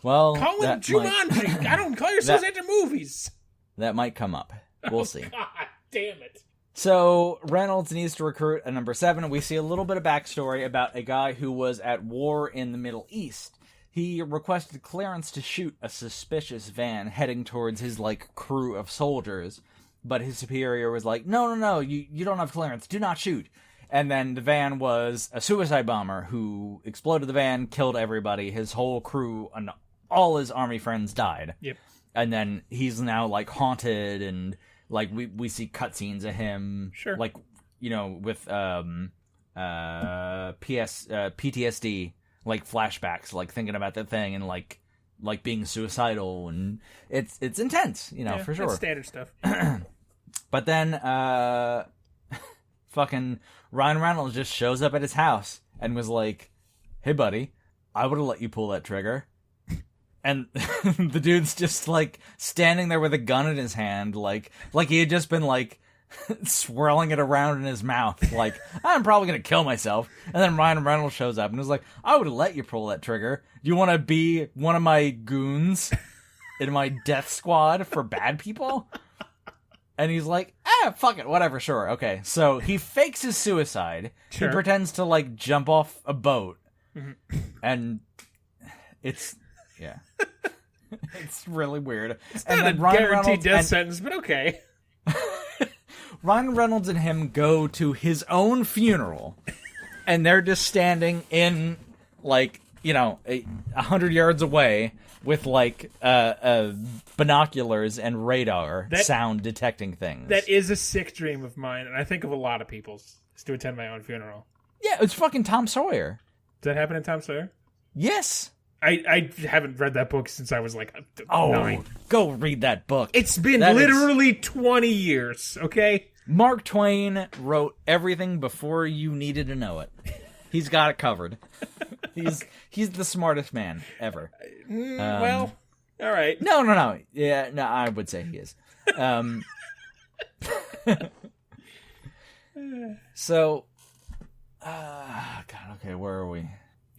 Well, call it Jumanji. I don't call yourselves after movies. That might come up. We'll see. God damn it. So Reynolds needs to recruit a number 7. We see a little bit of backstory about a guy who was at war in the Middle East. He requested clearance to shoot a suspicious van heading towards his, crew of soldiers. But his superior was like, no, you don't have clearance. Do not shoot. And then the van was a suicide bomber who exploded the van, killed everybody. His whole crew and all his army friends died. Yep. And then he's now, haunted and, we see cutscenes of him. Sure. With PTSD. Flashbacks, thinking about that thing and being suicidal, and it's intense, for sure. That's standard stuff. But then fucking Ryan Reynolds just shows up at his house and was like, "Hey buddy, I would have let you pull that trigger." And the dude's just standing there with a gun in his hand, like he had just been swirling it around in his mouth, I'm probably gonna kill myself. And then Ryan Reynolds shows up and is like, I would have let you pull that trigger. Do you want to be one of my goons in my death squad for bad people? And he's like, fuck it, whatever, sure, okay. So he fakes his suicide. Sure. He pretends to jump off a boat. Mm-hmm. And it's it's really weird. It's and not then a guaranteed death sentence, but okay. Ryan Reynolds and him go to his own funeral, and they're just standing in, 100 yards away with, binoculars and radar sound detecting things. That is a sick dream of mine, and I think of a lot of people's, is to attend my own funeral. Yeah, it's fucking Tom Sawyer. Does that happen in Tom Sawyer? Yes. I haven't read that book since I was 9. Go read that book. It's been literally 20 years, okay? Mark Twain wrote everything before you needed to know it. He's got it covered. He's the smartest man ever. Well, all right. No. Yeah, no, I would say he is. So, God, okay, where are we?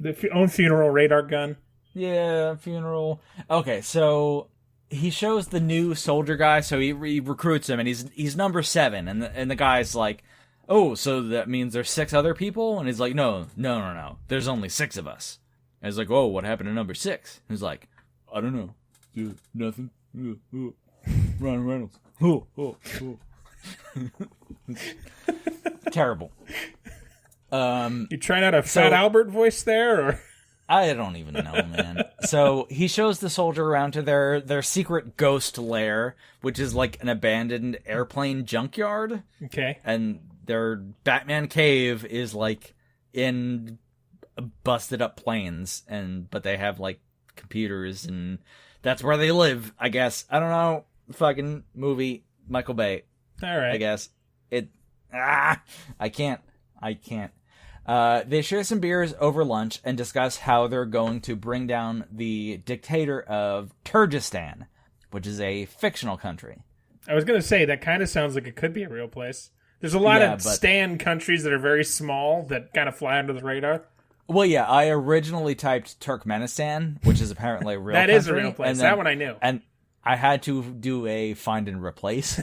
The own funeral radar gun. Yeah, funeral. Okay, so he shows the new soldier guy, so he recruits him, and he's number 7, and the guy's like, oh, so that means there's 6 other people? And he's like, no, there's only 6 of us. And he's like, oh, what happened to number 6? And he's like, I don't know. Nothing. Ryan Reynolds. Terrible. You trying out a Fat Albert voice there, or? I don't even know, man. So he shows the soldier around to their secret ghost lair, which is an abandoned airplane junkyard. Okay. And their Batman cave is in busted up planes, but they have computers, and that's where they live, I guess. I don't know. Fucking movie, Michael Bay. All right. I guess. I can't. They share some beers over lunch and discuss how they're going to bring down the dictator of Turgestan, which is a fictional country. I was going to say, that kind of sounds like it could be a real place. There's a lot of Stan countries that are very small that kind of fly under the radar. Well, yeah, I originally typed Turkmenistan, which is apparently a real that country. Is a real place. That one I knew. And I had to do a find and replace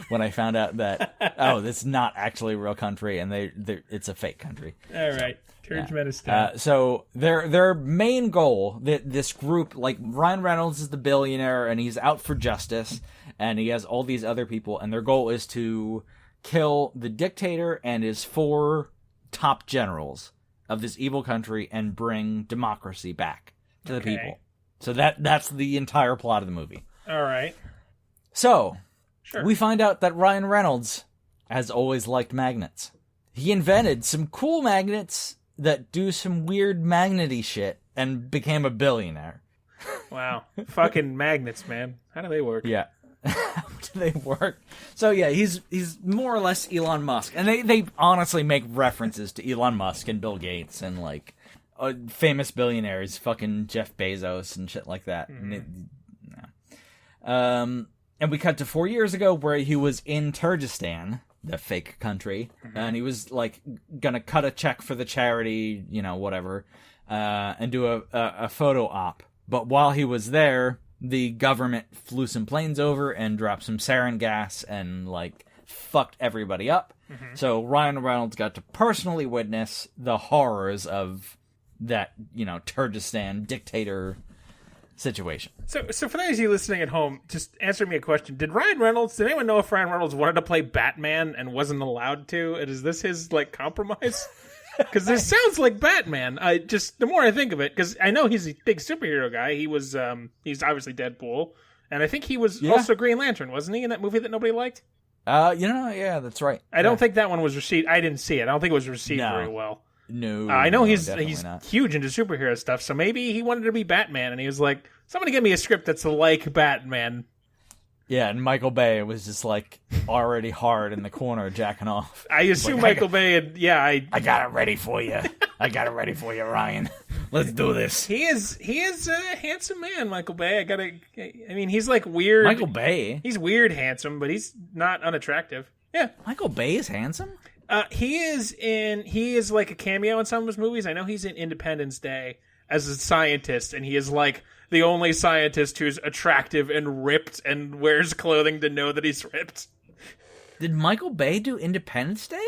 when I found out that, this is not actually a real country, and it's a fake country. All right. Turkmenistan. Yeah. So their main goal, this group, Ryan Reynolds is the billionaire, and he's out for justice, and he has all these other people, and their goal is to kill the dictator and his 4 top generals of this evil country and bring democracy back to the people. So that's the entire plot of the movie. All right. So, sure. We find out that Ryan Reynolds has always liked magnets. He invented some cool magnets that do some weird magnety shit and became a billionaire. Wow. Fucking magnets, man. How do they work? Yeah. How do they work? So, yeah, he's more or less Elon Musk. And they honestly make references to Elon Musk and Bill Gates and, famous billionaires, fucking Jeff Bezos and shit like that. And we cut to 4 years ago where he was in Turkestan, the fake country, and he was like gonna cut a check for the charity, whatever, and do a photo op. But while he was there, the government flew some planes over and dropped some sarin gas and like fucked everybody up. So Ryan Reynolds got to personally witness the horrors of that, Turkestan dictator situation. So for those of you listening at home, just answer me a question. Did anyone know if Ryan Reynolds wanted to play Batman and wasn't allowed to? And is this his, like, compromise? Because this sounds like Batman. The more I think of it, because I know he's a big superhero guy. He's obviously Deadpool. And I think he was also Green Lantern, wasn't he, in that movie that nobody liked? Yeah, that's right. I don't think that one was received. I didn't see it. I don't think it was received very well. No, I know he's not. huge into superhero stuff, so maybe he wanted to be Batman, and he was like, somebody give me a script that's like Batman. Yeah, and Michael Bay was just like already hard in the corner jacking off. I assume Michael Bay, I got it ready for you. I got it ready for you, Ryan. Let's do this. He is a handsome man, Michael Bay. He's like weird. Michael Bay? He's weird handsome, but he's not unattractive. Yeah. Michael Bay is handsome? He is like a cameo in some of his movies. I know he's in Independence Day as a scientist, and he is like the only scientist who's attractive and ripped and wears clothing to know that he's ripped. Did Michael Bay do Independence Day?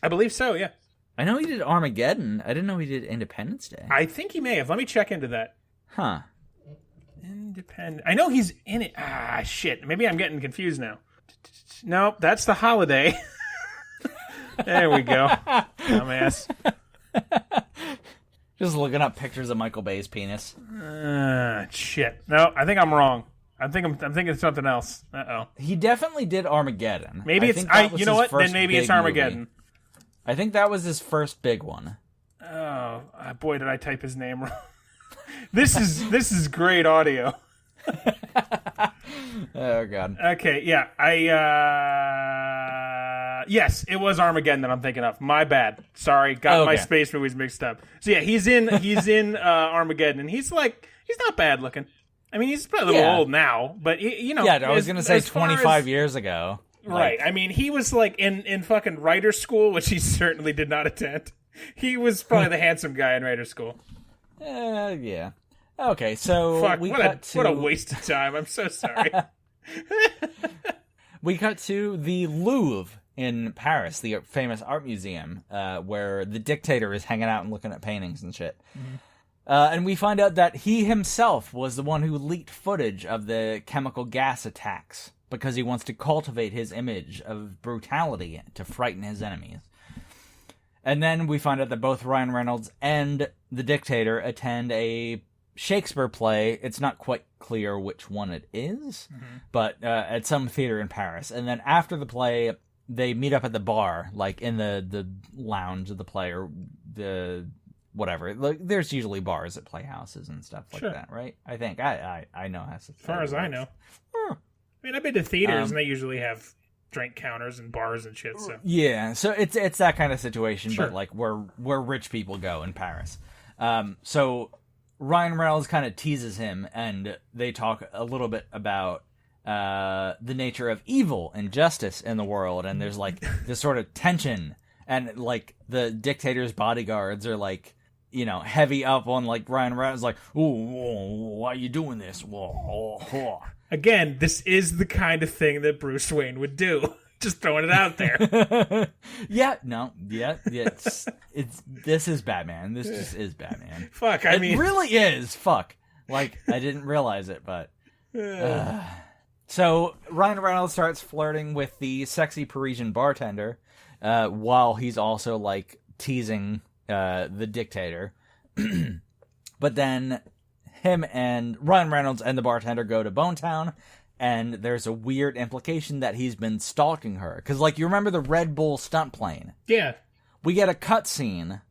I believe so, yeah. I know he did Armageddon. I didn't know he did Independence Day. I think he may have. Let me check into that. Huh. I know he's in it. Shit. Maybe I'm getting confused now. No, that's The Holiday. There we go. Dumbass. Just looking up pictures of Michael Bay's penis. Shit. No, I think I'm wrong. I'm thinking of something else. Uh-oh. He definitely did Armageddon. Maybe you know what? Then maybe it's Armageddon. Movie. I think that was his first big one. Oh, boy, did I type his name wrong. This is great audio. Oh, God. Okay, yeah. Yes, it was Armageddon that I'm thinking of. My bad. Sorry, got my space movies mixed up. So yeah, he's in Armageddon, and he's not bad looking. I mean, he's probably a little old now, but I was gonna say 25 years ago. Right. I mean, he was like in fucking writer school, which he certainly did not attend. He was probably the handsome guy in writer school. Yeah. Okay, so what a waste of time. I'm so sorry. We cut to the Louvre in Paris, the famous art museum, where the dictator is hanging out and looking at paintings and shit. Mm-hmm. And we find out that he himself was the one who leaked footage of the chemical gas attacks because he wants to cultivate his image of brutality to frighten his enemies. And then we find out that both Ryan Reynolds and the dictator attend a Shakespeare play. It's not quite clear which one it is, but at some theater in Paris. And then after the play, they meet up at the bar, like in the lounge of the play or the whatever. Like, there's usually bars at playhouses and stuff like that, right? I think I know how. As far as I know, I mean, I've been to theaters and they usually have drink counters and bars and shit. So yeah, so it's that kind of situation, but like where rich people go in Paris. So Ryan Reynolds kind of teases him, and they talk a little bit about the nature of evil and justice in the world, and there's like this sort of tension, and like the dictator's bodyguards are like, heavy up on like Ryan Reynolds, like, "Ooh, why are you doing this?" Again, this is the kind of thing that Bruce Wayne would do. Just throwing it out there. This is Batman. This just is Batman. Fuck, it really is. Fuck. Like, I didn't realize it, but... So, Ryan Reynolds starts flirting with the sexy Parisian bartender, while he's also, like, teasing the dictator. But then, him and Ryan Reynolds and the bartender go to Bonetown, and there's a weird implication that he's been stalking her. Because, like, you remember the Red Bull stunt plane? Yeah. We get a cutscene,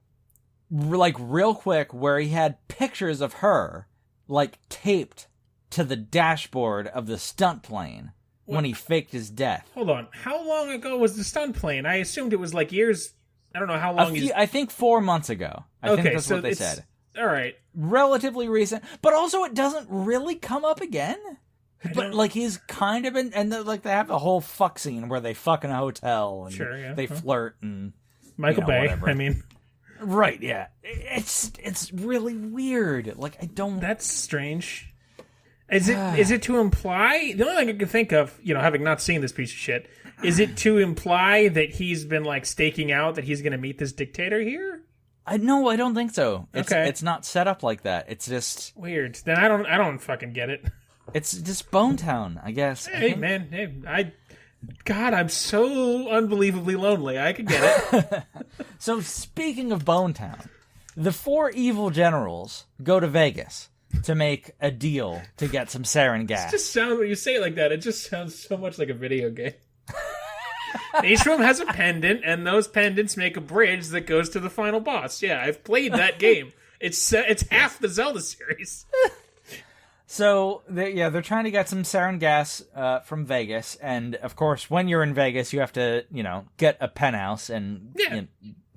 like, real quick, where he had pictures of her, like, taped to the dashboard of the stunt plane when he faked his death. Hold on. How long ago was the stunt plane? I assumed it was, like, years I don't know how long I think 4 months ago. I think that's what they said. All right. Relatively recent, but also it doesn't really come up again. But like he's kind of in, and like they have the whole fuck scene where they fuck in a hotel and they flirt and Michael Bay. whatever. I mean, right? Yeah, it's really weird. Like I don't. That's strange. Is it to imply? The only thing I can think of, having not seen this piece of shit, is it to imply that he's been like staking out that he's going to meet this dictator here? I don't think so. It's not set up like that. It's just weird. Then I don't fucking get it. It's just Bonetown, I guess. Hey, man. Hey, God, I'm so unbelievably lonely. I could get it. So, speaking of Bonetown, the 4 evil generals go to Vegas to make a deal to get some sarin gas. It just sounds, when you say it like that, it just sounds so much like a video game. Each of them has a pendant, and those pendants make a bridge that goes to the final boss. Yeah, I've played that game. It's half the Zelda series. So, they're trying to get some sarin gas from Vegas, and of course, when you're in Vegas, you have to, get a penthouse and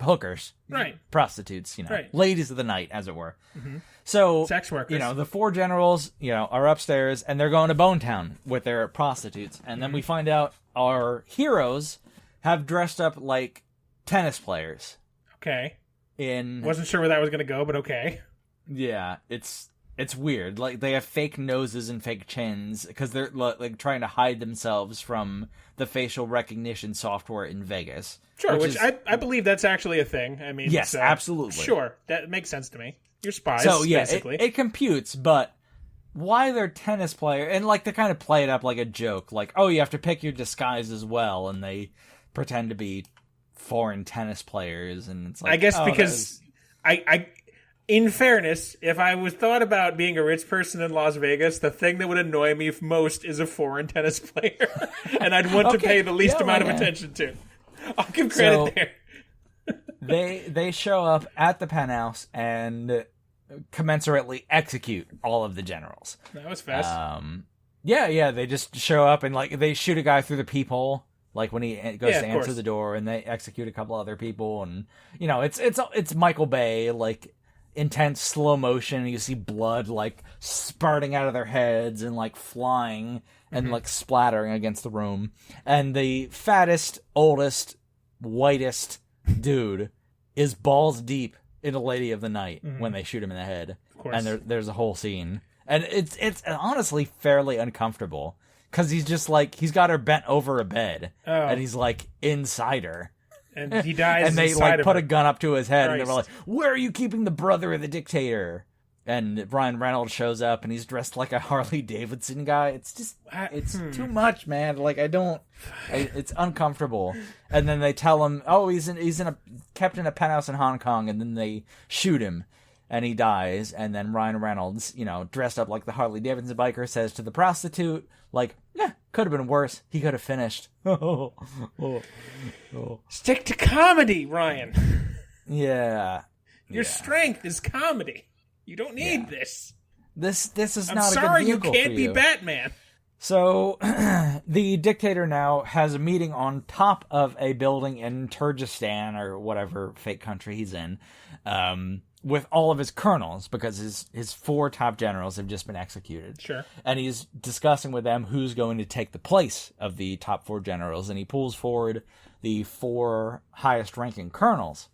hookers, right? Prostitutes, right. Ladies of the night, as it were. Mm-hmm. So, sex workers. The 4 generals, are upstairs, and they're going to Bonetown with their prostitutes, and then we find out our heroes have dressed up like tennis players. Okay. Wasn't sure where that was going to go, but okay. Yeah, it's weird. Like, they have fake noses and fake chins because they're like trying to hide themselves from the facial recognition software in Vegas. Sure, which I believe that's actually a thing. I mean, yes, absolutely. Sure, that makes sense to me. You're spies, so, yeah, basically. It computes, but why they're tennis players, and like they kind of play it up like a joke, like, oh, you have to pick your disguise as well, and they pretend to be foreign tennis players, and it's like, I guess because I in fairness, if I was thought about being a rich person in Las Vegas, the thing that would annoy me most is a foreign tennis player, and I'd want to pay the least amount of attention to. I'll give credit there. They show up at the penthouse and commensurately execute all of the generals. That was fast. Yeah, they just show up and like they shoot a guy through the peephole, like when he goes to answer the door, and they execute a couple other people, and it's Michael Bay, like intense slow motion, and you see blood like spurting out of their heads and like flying and like splattering against the room, and the fattest, oldest, whitest dude is balls deep in a Lady of the Night when they shoot him in the head. Of course. And there's a whole scene. And it's honestly fairly uncomfortable. Because he's just like, he's got her bent over a bed. Oh. And he's like inside her. And he dies and they like put a gun up to his head. Christ. And they're like, where are you keeping the brother of the dictator? And Ryan Reynolds shows up and he's dressed like a Harley Davidson guy. It's just, it's too much, man. Like, it's uncomfortable. And then they tell him, oh, he's kept in a penthouse in Hong Kong, and then they shoot him and he dies. And then Ryan Reynolds, dressed up like the Harley Davidson biker, says to the prostitute, like, yeah, could have been worse. He could have finished. Stick to comedy, Ryan. Yeah. Your strength is comedy. You don't need this. This is I'm not sorry, a good vehicle you can't for be you. Batman. So, the dictator now has a meeting on top of a building in Turkestan, or whatever fake country he's in, with all of his colonels, because his 4 top generals have just been executed. Sure. And he's discussing with them who's going to take the place of the top 4 generals, and he pulls forward the 4 highest-ranking colonels.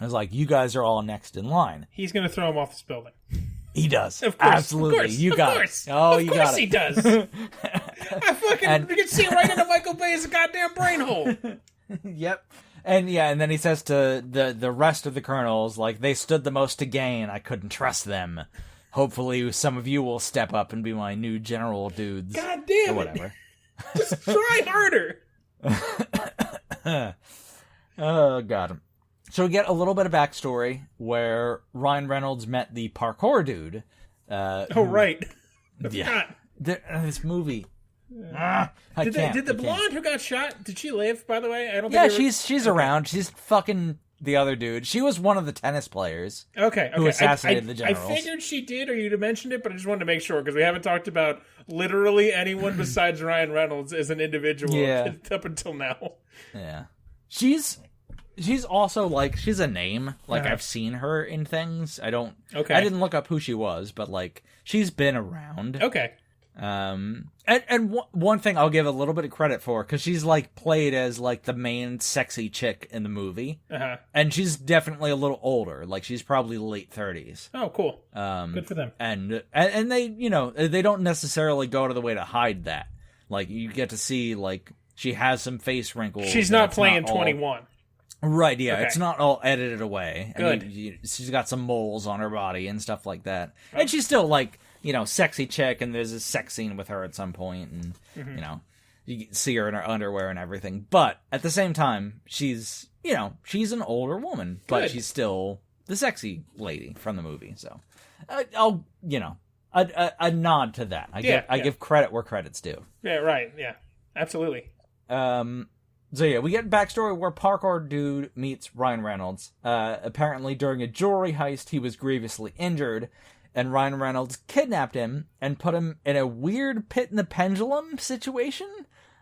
I was like, you guys are all next in line. He's going to throw him off this building. He does. Of course. Absolutely. Of course. You got it. Oh, you got it. Of course he does. You can see right into Michael Bay's goddamn brain hole. Yep. And then he says to the rest of the colonels, like, they stood the most to gain. I couldn't trust them. Hopefully some of you will step up and be my new general dudes. God damn it. Or whatever. Just try harder. Oh, God. So we get a little bit of backstory where Ryan Reynolds met the parkour dude. Right. Yeah. This movie. Did the blonde who got shot, did she live, by the way? I don't think. Yeah, she's around. She's fucking the other dude. She was one of the tennis players. Okay. Who assassinated the generals. I figured she did, or you'd have mentioned it, but I just wanted to make sure, because we haven't talked about literally anyone besides Ryan Reynolds as an individual up until now. Yeah. She's She's also, like, she's a name. Like, I've seen her in things. I didn't look up who she was, but, like, she's been around. Okay. And one thing I'll give a little bit of credit for, because she's, like, played as, like, the main sexy chick in the movie. And she's definitely a little older. Like, she's probably late 30s. Oh, cool. Good for them. And they, you know, they don't necessarily go to the way to hide that. Like, you get to see, like, she has some face wrinkles. She's not playing 21. Right, yeah, Okay. It's not all edited away. Good. And she's got some moles on her body and stuff like that. And she's still, like, you know, sexy chick, and there's a sex scene with her at some point, and, you know, you see her in her underwear and everything. But, at the same time, she's, you know, she's an older woman, but she's still the sexy lady from the movie, so. I'll, you know, a nod to that. I give credit where credit's due. Yeah, right, yeah. Absolutely. So yeah, we get backstory where parkour dude meets Ryan Reynolds. Apparently during a jewelry heist, he was grievously injured, and Ryan Reynolds kidnapped him and put him in a weird pit in the pendulum situation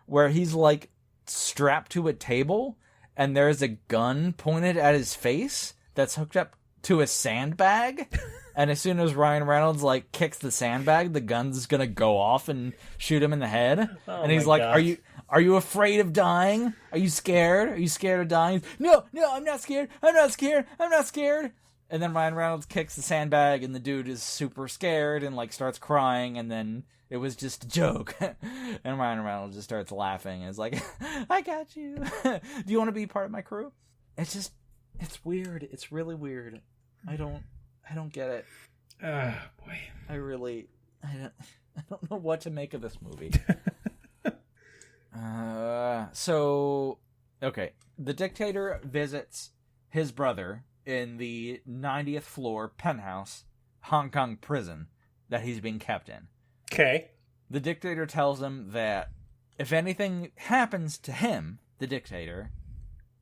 where he's like strapped to a table and there's a gun pointed at his face that's hooked up to a sandbag. And as soon as Ryan Reynolds, like, kicks the sandbag, the gun's gonna go off and shoot him in the head. And he's like, gosh. Are you afraid of dying? Are you scared? Are you scared of dying? No, I'm not scared. I'm not scared. And then Ryan Reynolds kicks the sandbag, and the dude is super scared and, like, starts crying, and then it was just a joke. And Ryan Reynolds just starts laughing and is like, I got you. Do you want to be part of my crew? It's weird. It's really weird. I don't get it. Oh, boy. I don't know what to make of this movie. Okay. The dictator visits his brother in the 90th floor penthouse Hong Kong prison that he's being kept in. Okay. The dictator tells him that if anything happens to him, the dictator,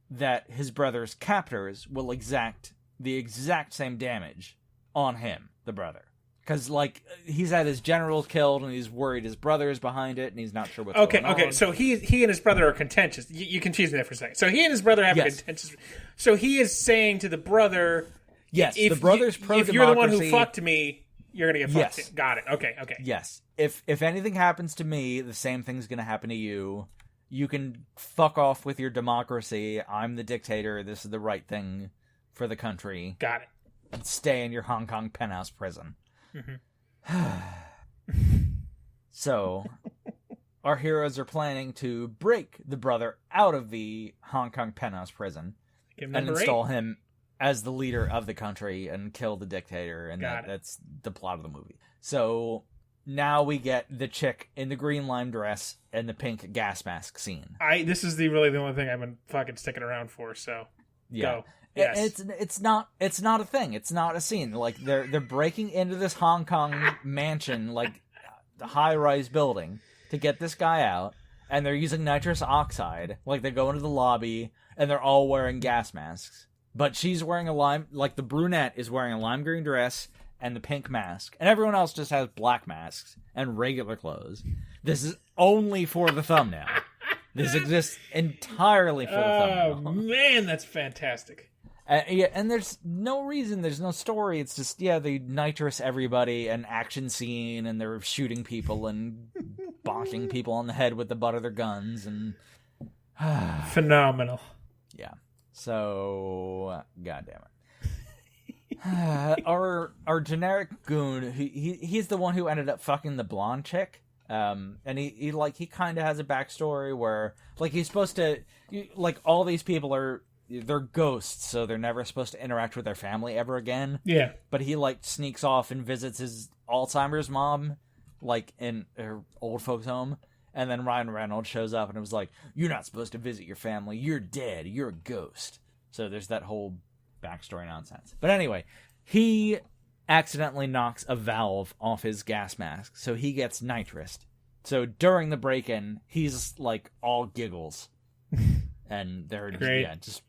that his brother's captors will exact the exact same damage on him, the brother. Because, like, he's had his generals killed, and he's worried his brother is behind it, and he's not sure what's going on. Okay, so he and his brother are contentious. You confused me there for a second. So he and his brother have a contentious... So he is saying to the brother... Yes, the brother's pro-democracy... If you're the one who fucked me, you're going to get fucked. Yes. Got it. Okay. Yes. If anything happens to me, the same thing's going to happen to you. You can fuck off with your democracy. I'm the dictator. This is the right thing for the country. Got it. And stay in your Hong Kong penthouse prison. So, our heroes are planning to break the brother out of the Hong Kong penthouse prison and install him as the leader of the country and kill the dictator, and that's the plot of the movie. So, now we get the chick in the green lime dress and the pink gas mask scene. This is really the only thing I've been fucking sticking around for, so go. Yes. It's not a thing. It's not a scene. Like they're breaking into this Hong Kong mansion, like the high-rise building, to get this guy out, and they're using nitrous oxide. Like they go into the lobby and they're all wearing gas masks. But she's wearing the brunette is wearing a lime green dress and the pink mask, and everyone else just has black masks and regular clothes. This is only for the thumbnail. This exists entirely for the thumbnail. Oh man, that's fantastic. And there's no reason, there's no story. It's just, they nitrous everybody, an action scene, and they're shooting people and bonking people on the head with the butt of their guns, and... Phenomenal. Yeah. So, goddamn it. Our generic goon, he's the one who ended up fucking the blonde chick. And he kind of has a backstory where, like, he's supposed to... Like, all these people they're ghosts, so they're never supposed to interact with their family ever again. Yeah. But he, like, sneaks off and visits his Alzheimer's mom, like, in her old folks' home. And then Ryan Reynolds shows up and was like, you're not supposed to visit your family. You're dead. You're a ghost. So there's that whole backstory nonsense. But anyway, he accidentally knocks a valve off his gas mask, so he gets nitrous. So during the break-in, he's, like, all giggles. And they're just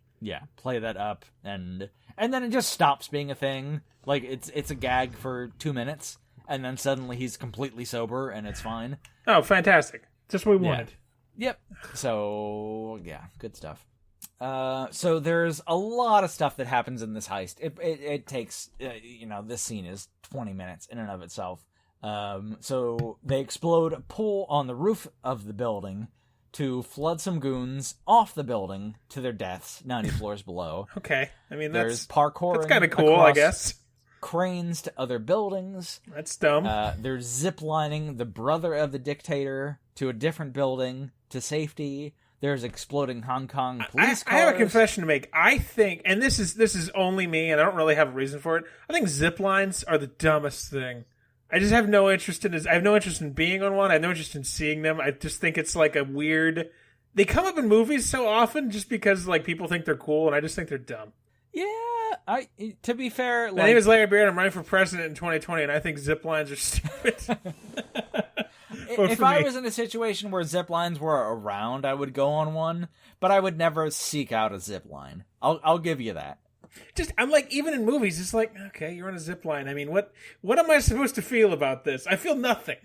play that up, and then it just stops being a thing. Like it's a gag for 2 minutes, and then suddenly he's completely sober, and it's fine. Oh, fantastic! Just what we wanted. Yep. So good stuff. So there's a lot of stuff that happens in this heist. It takes, this scene is 20 minutes in and of itself. So they explode a pool on the roof of the building to flood some goons off the building to their deaths 90 floors below. Okay. I mean, there's parkour. That's kind of cool, I guess. Cranes to other buildings. That's dumb. There's ziplining the brother of the dictator to a different building to safety. There's exploding Hong Kong police cars. I have a confession to make. I think, and this is only me, and I don't really have a reason for it. I think zip lines are the dumbest thing. I just have no interest in. I have no interest in being on one. I have no interest in seeing them. I just think it's like a weird. They come up in movies so often just because like people think they're cool, and I just think they're dumb. Yeah, to be fair, my name is Larry Beard. I'm running for president in 2020, and I think zip lines are stupid. If I was in a situation where zip lines were around, I would go on one, but I would never seek out a zip line. I'll give you that. I'm like, even in movies, it's like, okay, you're on a zip line. I mean, what am I supposed to feel about this? I feel nothing.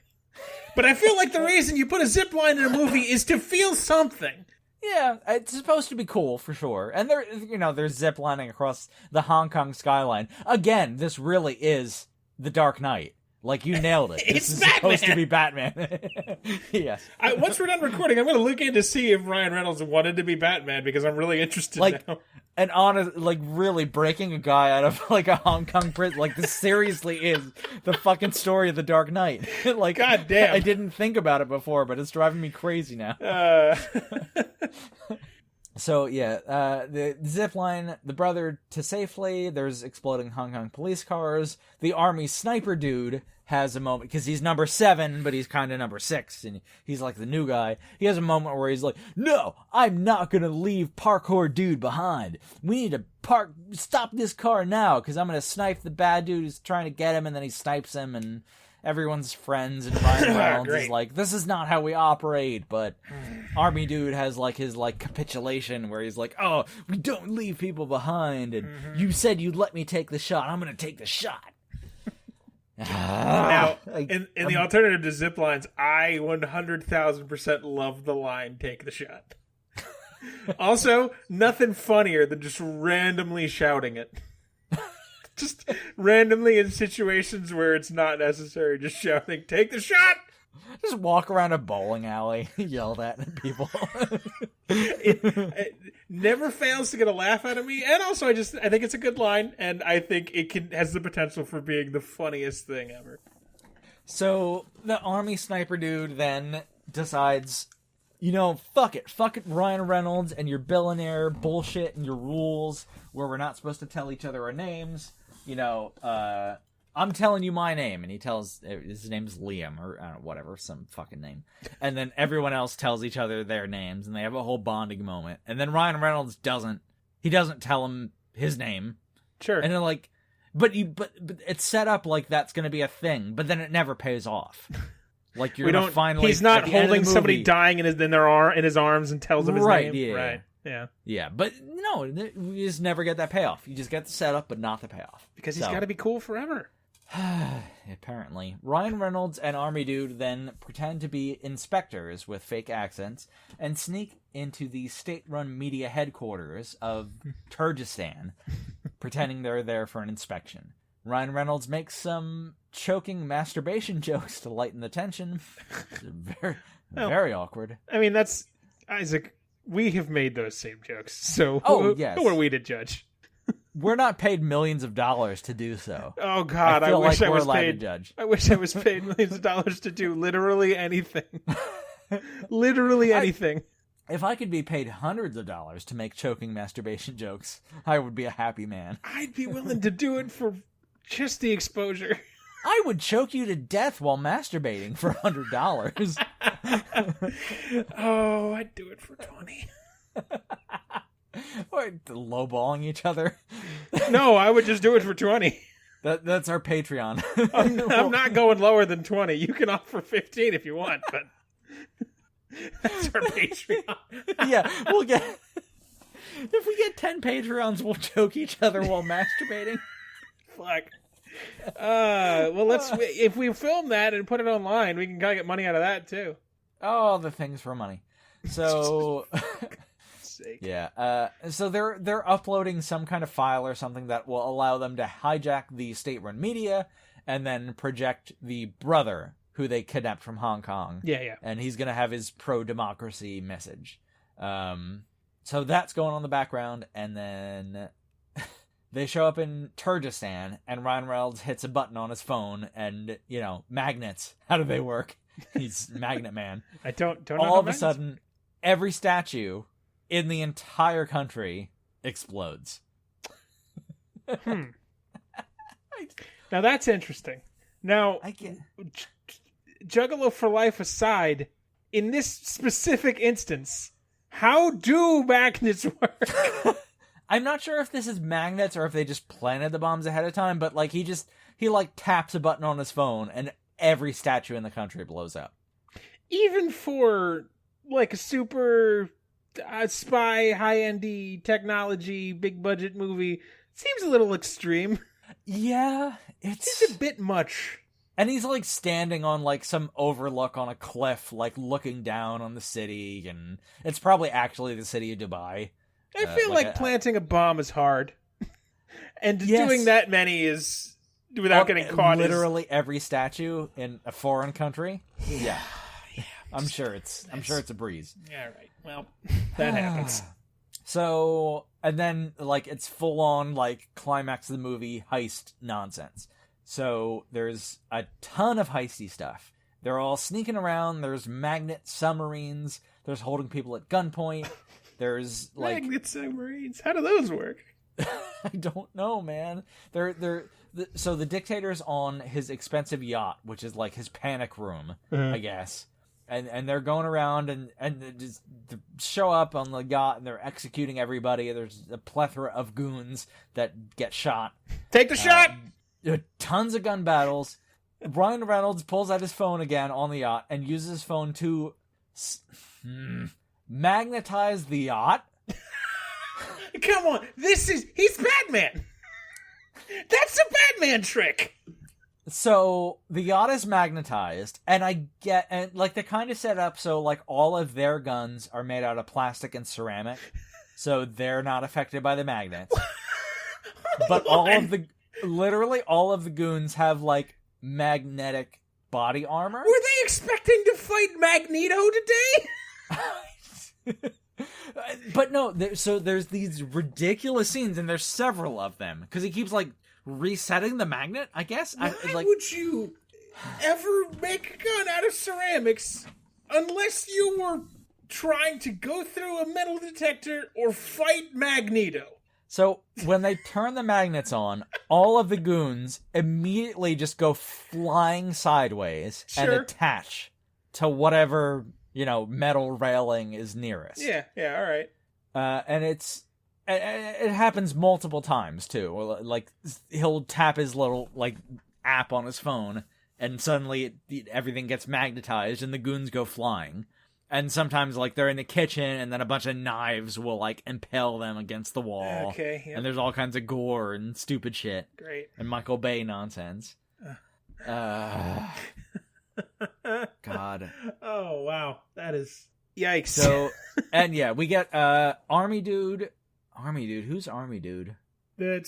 But I feel like the reason you put a zip line in a movie is to feel something. Yeah, it's supposed to be cool, for sure. And there's zip lining across the Hong Kong skyline. Again, this really is The Dark Knight. Like, you nailed it. It's this is Batman. Supposed to be Batman. Yes. Once we're done recording, I'm going to look in to see if Ryan Reynolds wanted to be Batman, because I'm really interested now. And really breaking a guy out of, like, a Hong Kong prison. Like, this seriously is the fucking story of The Dark Knight. Like, God damn. I didn't think about it before, but it's driving me crazy now. So, yeah, the zipline, the brother to safely, there's exploding Hong Kong police cars, the army sniper dude has a moment, because he's number 7, but he's kind of number 6, and he's like the new guy. He has a moment where he's like, no, I'm not going to leave parkour dude behind. We need to stop this car now, because I'm going to snipe the bad dude who's trying to get him, and then he snipes him, and everyone's friends, and Ryan Reynolds is like, this is not how we operate, but Army Dude has, like, his, like, capitulation, where he's like, oh, we don't leave people behind, and you said you'd let me take the shot, I'm gonna take the shot. Now, in the alternative to zip lines, I 100,000% love the line, take the shot. Also, nothing funnier than just randomly shouting it. Just randomly in situations where it's not necessary, just shouting, take the shot! Just walk around a bowling alley, yell that at people. it never fails to get a laugh out of me, and also I think it's a good line, and I think it has the potential for being the funniest thing ever. So, the army sniper dude then decides, fuck it, Ryan Reynolds and your billionaire bullshit and your rules where we're not supposed to tell each other our names. I'm telling you my name, and he tells his name's Liam or I don't know, whatever, some fucking name, and then everyone else tells each other their names, and they have a whole bonding moment. And then Ryan Reynolds doesn't tell him his name, sure, and they're like, but it's set up like that's going to be a thing, but then it never pays off. Like you're gonna finally, he's not holding somebody dying in his arms and tells him his name, yeah. Right? Yeah, but no, you just never get that payoff. You just get the setup, but not the payoff. Because he's got to be cool forever. Apparently. Ryan Reynolds and Army Dude then pretend to be inspectors with fake accents and sneak into the state-run media headquarters of Turgestan, pretending they're there for an inspection. Ryan Reynolds makes some choking masturbation jokes to lighten the tension. Very awkward. I mean, that's... Isaac, we have made those same jokes, so yes. Who are we to judge? We're not paid millions of dollars to do so. Oh God, I wish I was paid. I wish I was paid millions of dollars to do literally anything. Literally anything. If I could be paid hundreds of dollars to make choking masturbation jokes, I would be a happy man. I'd be willing to do it for just the exposure. I would choke you to death while masturbating for $100. Oh, I'd do it for 20. Or lowballing each other. No, I would just do it for 20. That's our Patreon. I'm not going lower than 20. You can offer 15 if you want, but that's our Patreon. Yeah, we'll get... If we get 10 Patreons, we'll choke each other while masturbating. Fuck. Well, if we film that and put it online, we can kind of get money out of that too. Oh, the things for money. So sake. Yeah. So they're uploading some kind of file or something that will allow them to hijack the state-run media and then project the brother who they kidnapped from Hong Kong. Yeah. And he's going to have his pro-democracy message. So that's going on in the background, and then they show up in Turgestan, and Ryan Reynolds hits a button on his phone, and, magnets. How do they work? He's Magnet Man. I don't know. All of a sudden, every statue in the entire country explodes. Now that's interesting. Now, Juggalo for Life aside, in this specific instance, how do magnets work? I'm not sure if this is magnets or if they just planted the bombs ahead of time, but like he taps a button on his phone and every statue in the country blows up. Even for like a super spy, high-end technology, big budget movie, seems a little extreme. Yeah, it's a bit much. And he's like standing on like some overlook on a cliff, like looking down on the city, and it's probably actually the city of Dubai. I feel like planting a bomb is hard. And doing that many is without getting caught. Literally every statue in a foreign country. Yeah. I'm sure it's a breeze. Yeah, right. Well, that happens. So, and then like it's full on like climax of the movie heist nonsense. So there's a ton of heisty stuff. They're all sneaking around. There's magnet submarines. There's holding people at gunpoint. There's like magnet submarines. How do those work? I don't know, man. So the dictator's on his expensive yacht, which is like his panic room, I guess. And they're going around and they just show up on the yacht and they're executing everybody. There's a plethora of goons that get shot. Take the shot! Tons of gun battles. Ryan Reynolds pulls out his phone again on the yacht and uses his phone to magnetize the yacht. Come on, he's Batman. That's a Batman trick. So the yacht is magnetized, and they kind of set up so like all of their guns are made out of plastic and ceramic, so they're not affected by the magnets. But literally all of the goons have like magnetic body armor. Were they expecting to fight Magneto today? But no, there's these ridiculous scenes, and there's several of them because he keeps like resetting the magnet, I guess. Why would you ever make a gun out of ceramics unless you were trying to go through a metal detector or fight Magneto? So when they turn the magnets on, all of the goons immediately just go flying sideways and attach to whatever, metal railing is nearest. Yeah, all right. And it happens multiple times too. Or like he'll tap his little like app on his phone, and suddenly everything gets magnetized, and the goons go flying. And sometimes like they're in the kitchen, and then a bunch of knives will like impale them against the wall. Okay, yep. And there's all kinds of gore and stupid shit. Great. And Michael Bay nonsense. God. Oh wow, that is yikes. So, and yeah, we get Army Dude. Who's Army Dude? The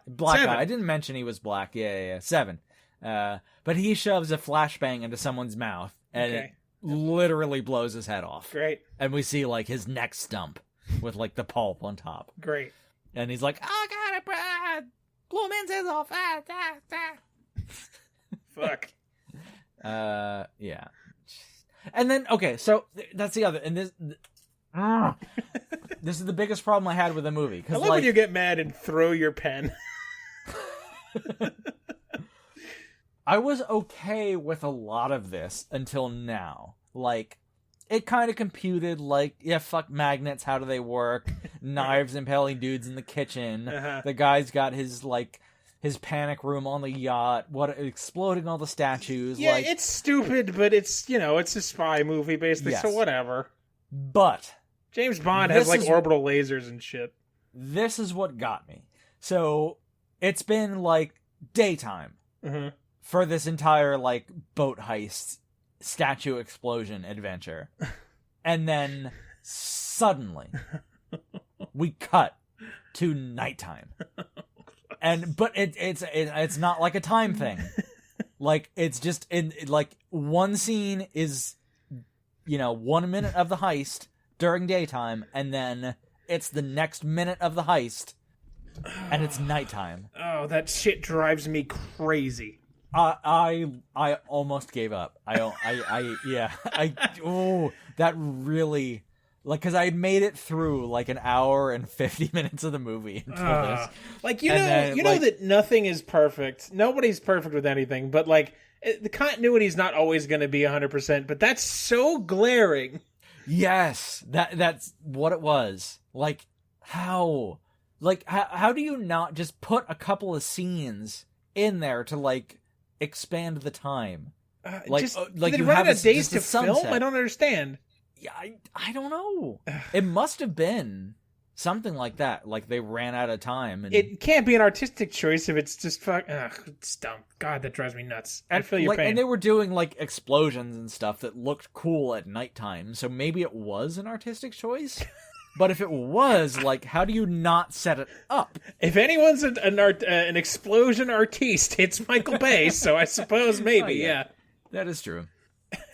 black Seven. guy. I didn't mention he was black. Yeah. Seven. But he shoves a flashbang into someone's mouth, and it literally blows his head off. Great. And we see like his neck stump with like the pulp on top. Great. And he's like, "Oh God, I blew man's head off." Fuck. Yeah. And then so that's the other, and this is the biggest problem I had with the movie. I love when you get mad and throw your pen. I was okay with a lot of this until now. Like, it kind of computed, like, yeah, fuck magnets, how do they work? Knives impaling dudes in the kitchen. The guy's got his panic room on the yacht. Exploding all the statues. Yeah, it's stupid, but it's, it's a spy movie, basically, so whatever. But James Bond has, like, orbital lasers and shit. This is what got me. So, it's been, like, daytime. Mm-hmm. For this entire, like, boat heist, statue explosion adventure. And then suddenly we cut to nighttime. But it's not like a time thing. Like, it's just in, like, one scene is, 1 minute of the heist during daytime, and then it's the next minute of the heist, and it's nighttime. Oh, that shit drives me crazy. I almost gave up. That really, like, because I made it through like an hour and 50 minutes of the movie until this. Like, you know that nothing is perfect. Nobody's perfect with anything, but like the continuity is not always going to be 100%. But that's so glaring. Yes, that's what it was. Like, how do you not just put a couple of scenes in there to like expand the time? You have a days to film. I don't understand. Yeah, I don't know. It must have been something like that. Like they ran out of time. And it can't be an artistic choice if it's just it's dumb. God, that drives me nuts. I feel your pain. And they were doing like explosions and stuff that looked cool at nighttime. So maybe it was an artistic choice. But if it was, like, how do you not set it up? If anyone's an explosion artiste, it's Michael Bay. So I suppose maybe, yeah. That is true.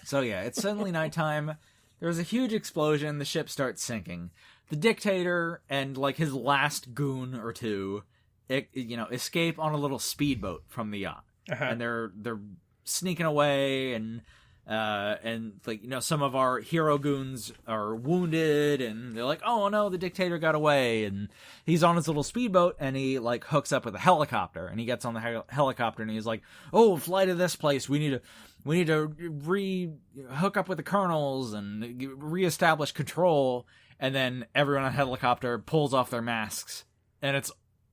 So yeah, it's suddenly nighttime. There's a huge explosion. The ship starts sinking. The dictator and like his last goon or two, escape on a little speedboat from the yacht, and they're sneaking away, and like some of our hero goons are wounded, and they're like, oh no, the dictator got away, and he's on his little speedboat, and he like hooks up with a helicopter, and he gets on the helicopter, and he's like, oh, fly to this place. We need to hook up with the colonels and reestablish control. And then everyone on the helicopter pulls off their masks, and it's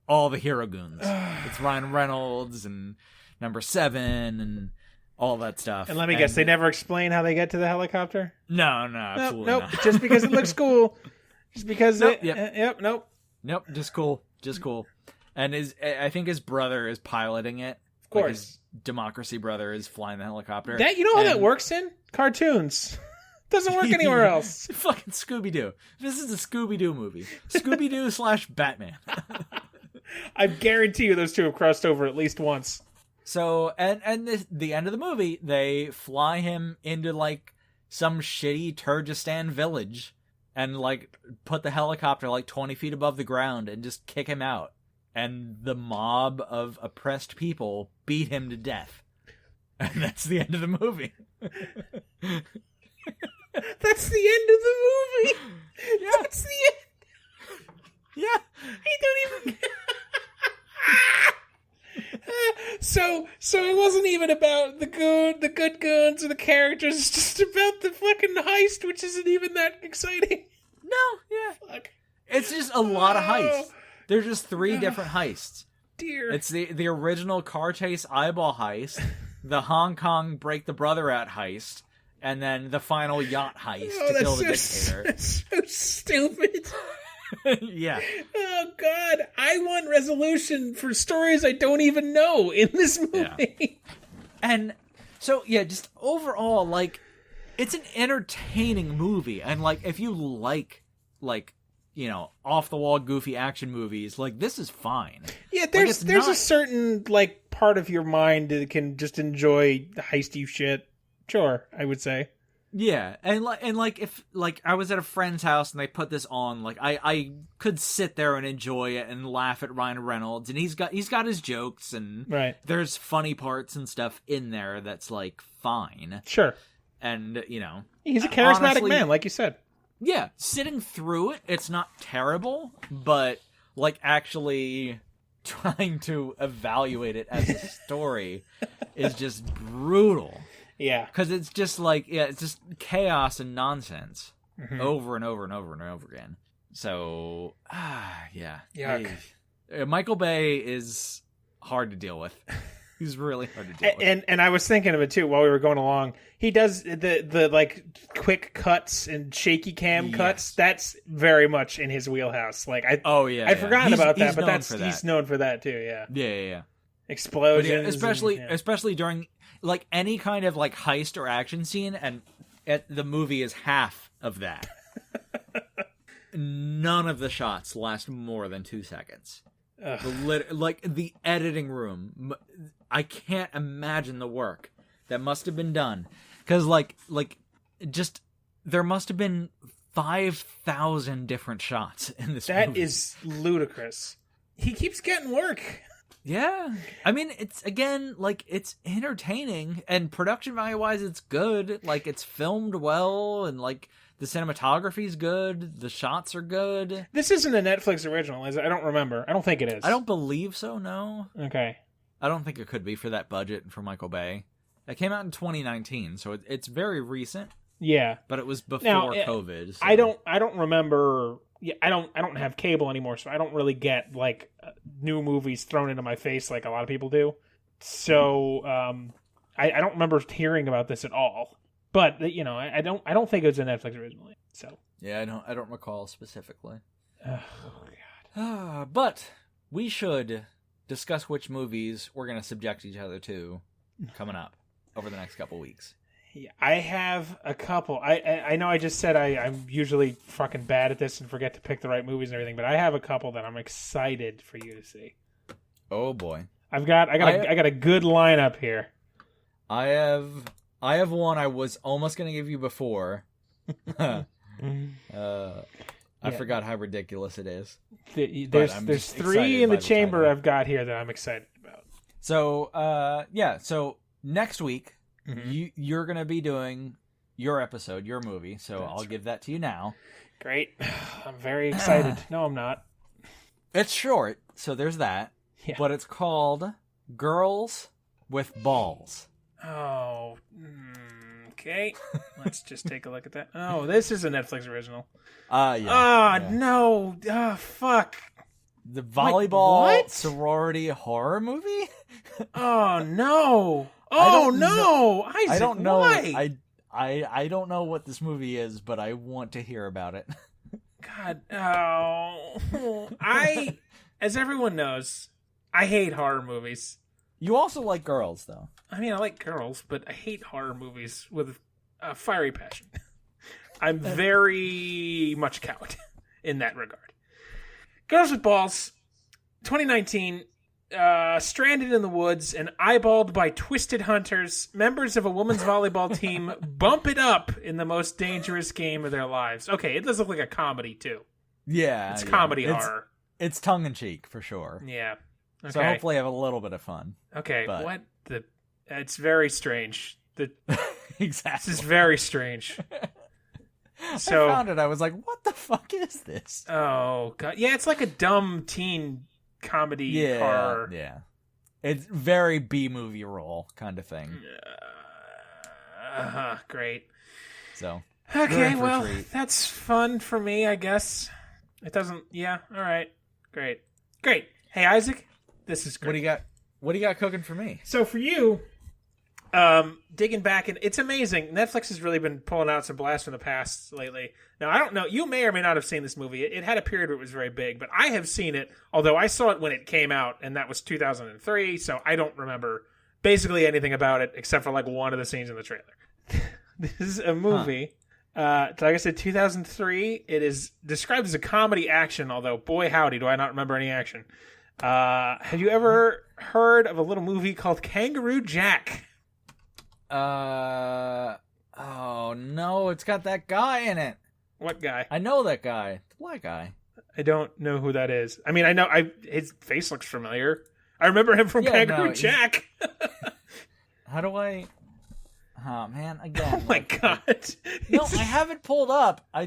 all the hero goons. It's Ryan Reynolds and Number 7 and all that stuff. And let me guess, they never explain how they get to the helicopter? No, absolutely nope. not. Just because it looks cool. Just because nope, Nope, just cool. And I think his brother is piloting it. Of course. Like his democracy brother is flying the helicopter. You know how that works in? Cartoons. Doesn't work anywhere else. Fucking Scooby-Doo. This is a Scooby-Doo movie. Scooby-Doo / Batman. I guarantee you those two have crossed over at least once. So, and the end of the movie, they fly him into, like, some shitty Turgestan village and, like, put the helicopter, like, 20 feet above the ground and just kick him out. And the mob of oppressed people beat him to death. And that's the end of the movie. That's the end of the movie. Yeah. That's the end. Yeah. I don't even. So it wasn't even about the good goons or the characters. It's just about the fucking heist, which isn't even that exciting. No, yeah. Fuck. It's just a lot of heists. There's just 3 different heists. Dear. It's the original car chase eyeball heist, the Hong Kong break the brother out heist, and then the final yacht heist to kill the dictator. That's so stupid. Yeah. Oh, God. I want resolution for stories I don't even know in this movie. Yeah. And so, yeah, just overall, like, it's an entertaining movie. And, like, if you like, off-the-wall, goofy action movies, like, this is fine. Yeah, there's a certain, like, part of your mind that can just enjoy the heisty shit. Sure, I would say. Yeah, and if I was at a friend's house and they put this on, like I could sit there and enjoy it and laugh at Ryan Reynolds, and he's got his jokes, and right. There's funny parts and stuff in there that's like fine. Sure. And he's a charismatic man, like you said. Yeah, sitting through it, it's not terrible, but like actually trying to evaluate it as a story is just brutal. Yeah. Because it's just like, it's just chaos and nonsense over and over and over and over again. So, yeah. Yuck. Michael Bay is hard to deal with. He's really hard to deal with. And I was thinking of it too while we were going along. He does the like quick cuts and shaky cam cuts. That's very much in his wheelhouse. Like I'd forgotten about that, but he's known for that too. Yeah. Yeah. Explosions, especially during like any kind of like heist or action scene, and the movie is half of that. none of the shots last more than 2 seconds. The editing room, I can't imagine the work that must have been done. Because, there must have been 5,000 different shots in this movie. That is ludicrous. He keeps getting work. Yeah. I mean, it's entertaining, and production value-wise, it's good. It's filmed well, and, the cinematography's good. The shots are good. This isn't a Netflix original, is it? I don't remember. I don't think it is. I don't believe so, no. Okay. I don't think it could be for that budget and for Michael Bay. It came out in 2019, so it's very recent. Yeah. But it was before COVID. So. I don't remember... Yeah, I don't have cable anymore, so I don't really get new movies thrown into my face like a lot of people do. So I don't remember hearing about this at all. But I don't think it was a Netflix originally. So yeah, I don't recall specifically. Oh God. But we should discuss which movies we're going to subject each other to coming up over the next couple weeks. Yeah, I have a couple. I know I just said I'm usually fucking bad at this and forget to pick the right movies and everything, but I have a couple that I'm excited for you to see. Oh boy, I got a good lineup here. I have one I was almost going to give you before. I forgot how ridiculous it is. There's 3 in the chamber I've got here that I'm excited about. So so next week. Mm-hmm. You're going to be doing your episode, your movie, so I'll give that to you now. Great. I'm very excited. No, I'm not. It's short, so there's that. Yeah. But it's called Girls with Balls. Oh, okay. Let's just take a look at that. Oh, this is a Netflix original. Yeah. No. Fuck. The volleyball sorority horror movie? Oh, no. Oh no! Isaac, I don't know. Why? I don't know what this movie is, but I want to hear about it. God, as everyone knows, I hate horror movies. You also like girls, though. I mean, I like girls, but I hate horror movies with a fiery passion. I'm very much a coward in that regard. Girls with Balls, 2019. Stranded in the woods and eyeballed by twisted hunters, members of a women's volleyball team bump it up in the most dangerous game of their lives. Okay, it does look like a comedy, too. Yeah. It's comedy horror. It's tongue-in-cheek, for sure. Yeah. Okay. So hopefully have a little bit of fun. Okay, it's very strange. Exactly. This is very strange. So, I found it, I was like, what the fuck is this? Oh, God. Yeah, it's like a dumb teen comedy horror. Yeah. It's very B-movie role kind of thing. Great. So. Okay, well, that's fun for me, I guess. It doesn't... Yeah, all right. Great. Hey, Isaac, this is great. What do you got cooking for me? So for you, digging back, and it's amazing. Netflix has really been pulling out some blasts from the past lately. Now, I don't know. You may or may not have seen this movie. It had a period where it was very big, but I have seen it, although I saw it when it came out, and that was 2003, so I don't remember basically anything about it except for one of the scenes in the trailer. This is a movie. Like I said, 2003. It is described as a comedy action, although, boy howdy, do I not remember any action. Have you ever heard of a little movie called Kangaroo Jack? Oh no, it's got that guy in it. What guy? I know that guy. The black guy. I don't know who that is. I mean, his face looks familiar. I remember him from Kangaroo Jack. How do I... Oh, man, again. Oh, my God. No, I have it pulled up. How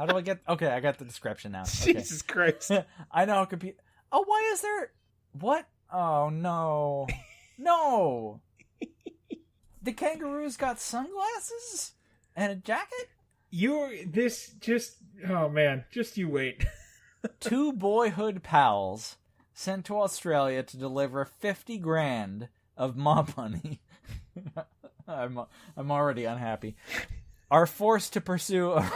do I get... Okay, I got the description now. Okay. Jesus Christ. I know. Oh, why is there... What? Oh, no. No. The kangaroo's got sunglasses and a jacket? Oh man, just you wait. 2 boyhood pals sent to Australia to deliver 50 grand of mob money. I'm already unhappy. Are forced to pursue a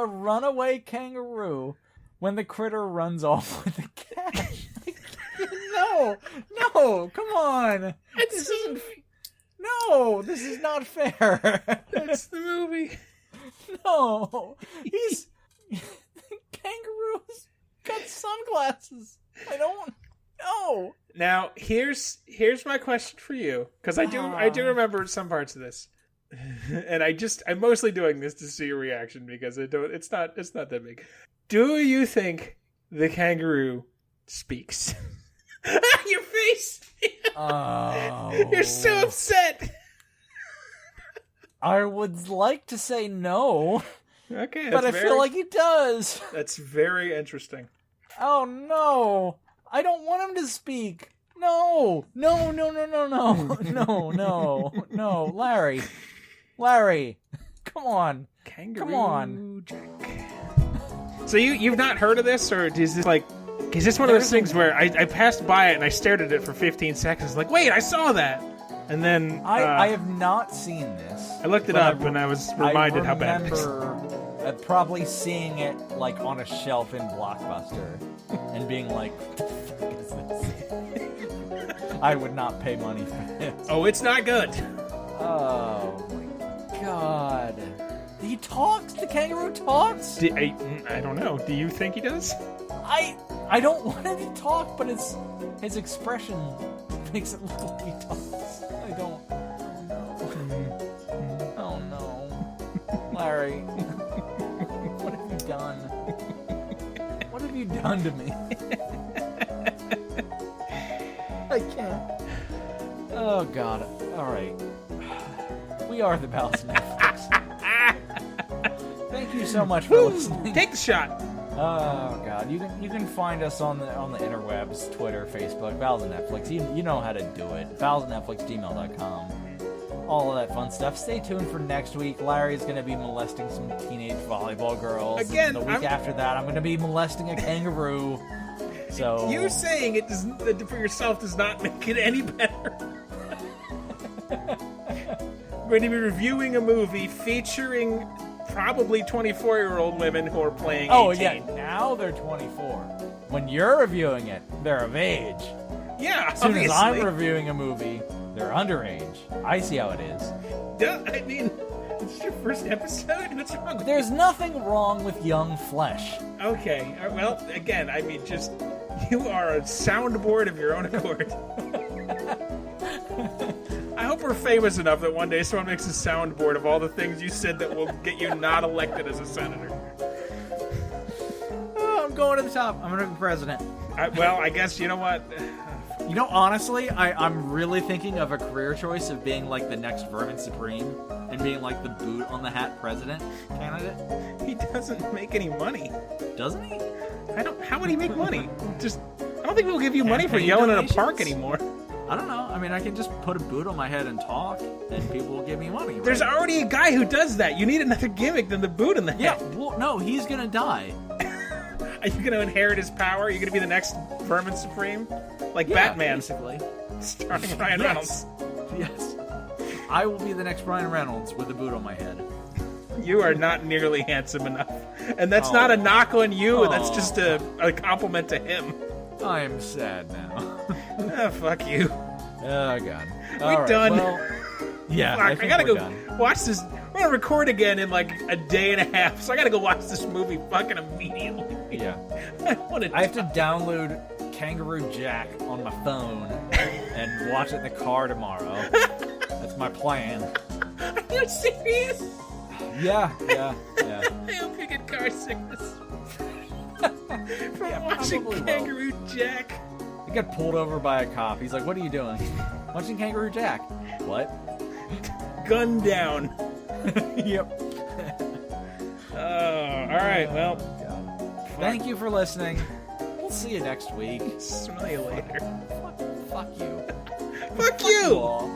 runaway kangaroo when the critter runs off with the cash. No, come on. No, this is not fair. That's the movie. No, he's kangaroo's got sunglasses. I don't know. Now, here's my question for you, because I do remember some parts of this, and I'm mostly doing this to see your reaction because it's not that big. Do you think the kangaroo speaks? Your face. Oh, you're so upset. I would like to say no. Okay, but I feel like he does. That's very interesting. Oh no! I don't want him to speak. No, no, no, no, no, no, no, no, no, Larry, come on, Kangaroo come on. Jack. So you've not heard of this, or is this like? Is this one of those things where I passed by it and I stared at it for 15 seconds, like, wait, I saw that, and then I have not seen this. I looked it up and I was reminded how bad it is. I remember probably seeing it like on a shelf in Blockbuster and being like, what the fuck is this? I would not pay money for this. Oh, it's not good. Oh my god. He talks? The kangaroo talks? I don't know. Do you think he does? I don't want him to talk, but his expression makes it look like he talks. I don't. Oh no. Larry. What have you done? What have you done to me? I can't. Oh god. Alright. We are the Pals Netflix. Thank you so much for listening. Take the shot. Oh god, you can find us on the interwebs, Twitter, Facebook, Val's and Netflix. You know how to do it. Val's and Netflix, gmail.com. All of that fun stuff. Stay tuned for next week. Larry's gonna be molesting some teenage volleyball girls. Again, and the week after that, I'm gonna be molesting a kangaroo. So you saying it for yourself does not make it any better. We're going to be reviewing a movie featuring probably 24-year-old women who are playing 18. Oh, yeah, now they're 24. When you're reviewing it, they're of age. Yeah, as soon as I'm reviewing a movie, they're underage. I see how it is. I mean, it's your first episode? What's wrong with There's you? nothing wrong with young flesh. Okay, well, again, I mean, just, you are a soundboard of your own accord. I hope we're famous enough that one day someone makes a soundboard of all the things you said that will get you not elected as a senator. Oh, I'm going to the top. I'm going to be president. Well, I guess, you know what? You know, honestly, I'm really thinking of a career choice of being like the next Vermin Supreme and being like the boot on the hat president candidate. He doesn't make any money. Doesn't he? How would he make money? I don't think we'll give you money for yelling at a park anymore. I don't know. I mean, I can just put a boot on my head and talk, and people will give me money. Right? There's already a guy who does that. You need another gimmick than the boot in the head. Yeah, well, no, he's gonna die. Are you gonna inherit his power? Are you gonna be the next Vermin Supreme? Like Batman. Basically. Starring Ryan Reynolds. Yes. I will be the next Ryan Reynolds with a boot on my head. You are not nearly handsome enough. And that's not a knock on you, that's just a compliment to him. I am sad now. Oh, fuck you. Oh, God. We're done. Well, yeah, I gotta go done. watch this. We're gonna record again in like a day and a half, so I gotta go watch this movie fucking immediately. Yeah. I have to download Kangaroo Jack on my phone and watch it in the car tomorrow. That's my plan. Are you serious? Yeah. I hope you get car sickness from watching Kangaroo Jack. I got pulled over by a cop. He's like, "What are you doing?" "Watching Kangaroo Jack." "What?" Gun down. Yep. All right. Well, thank you for listening. We'll see you next week. Smell you later. Fuck you. Fuck you.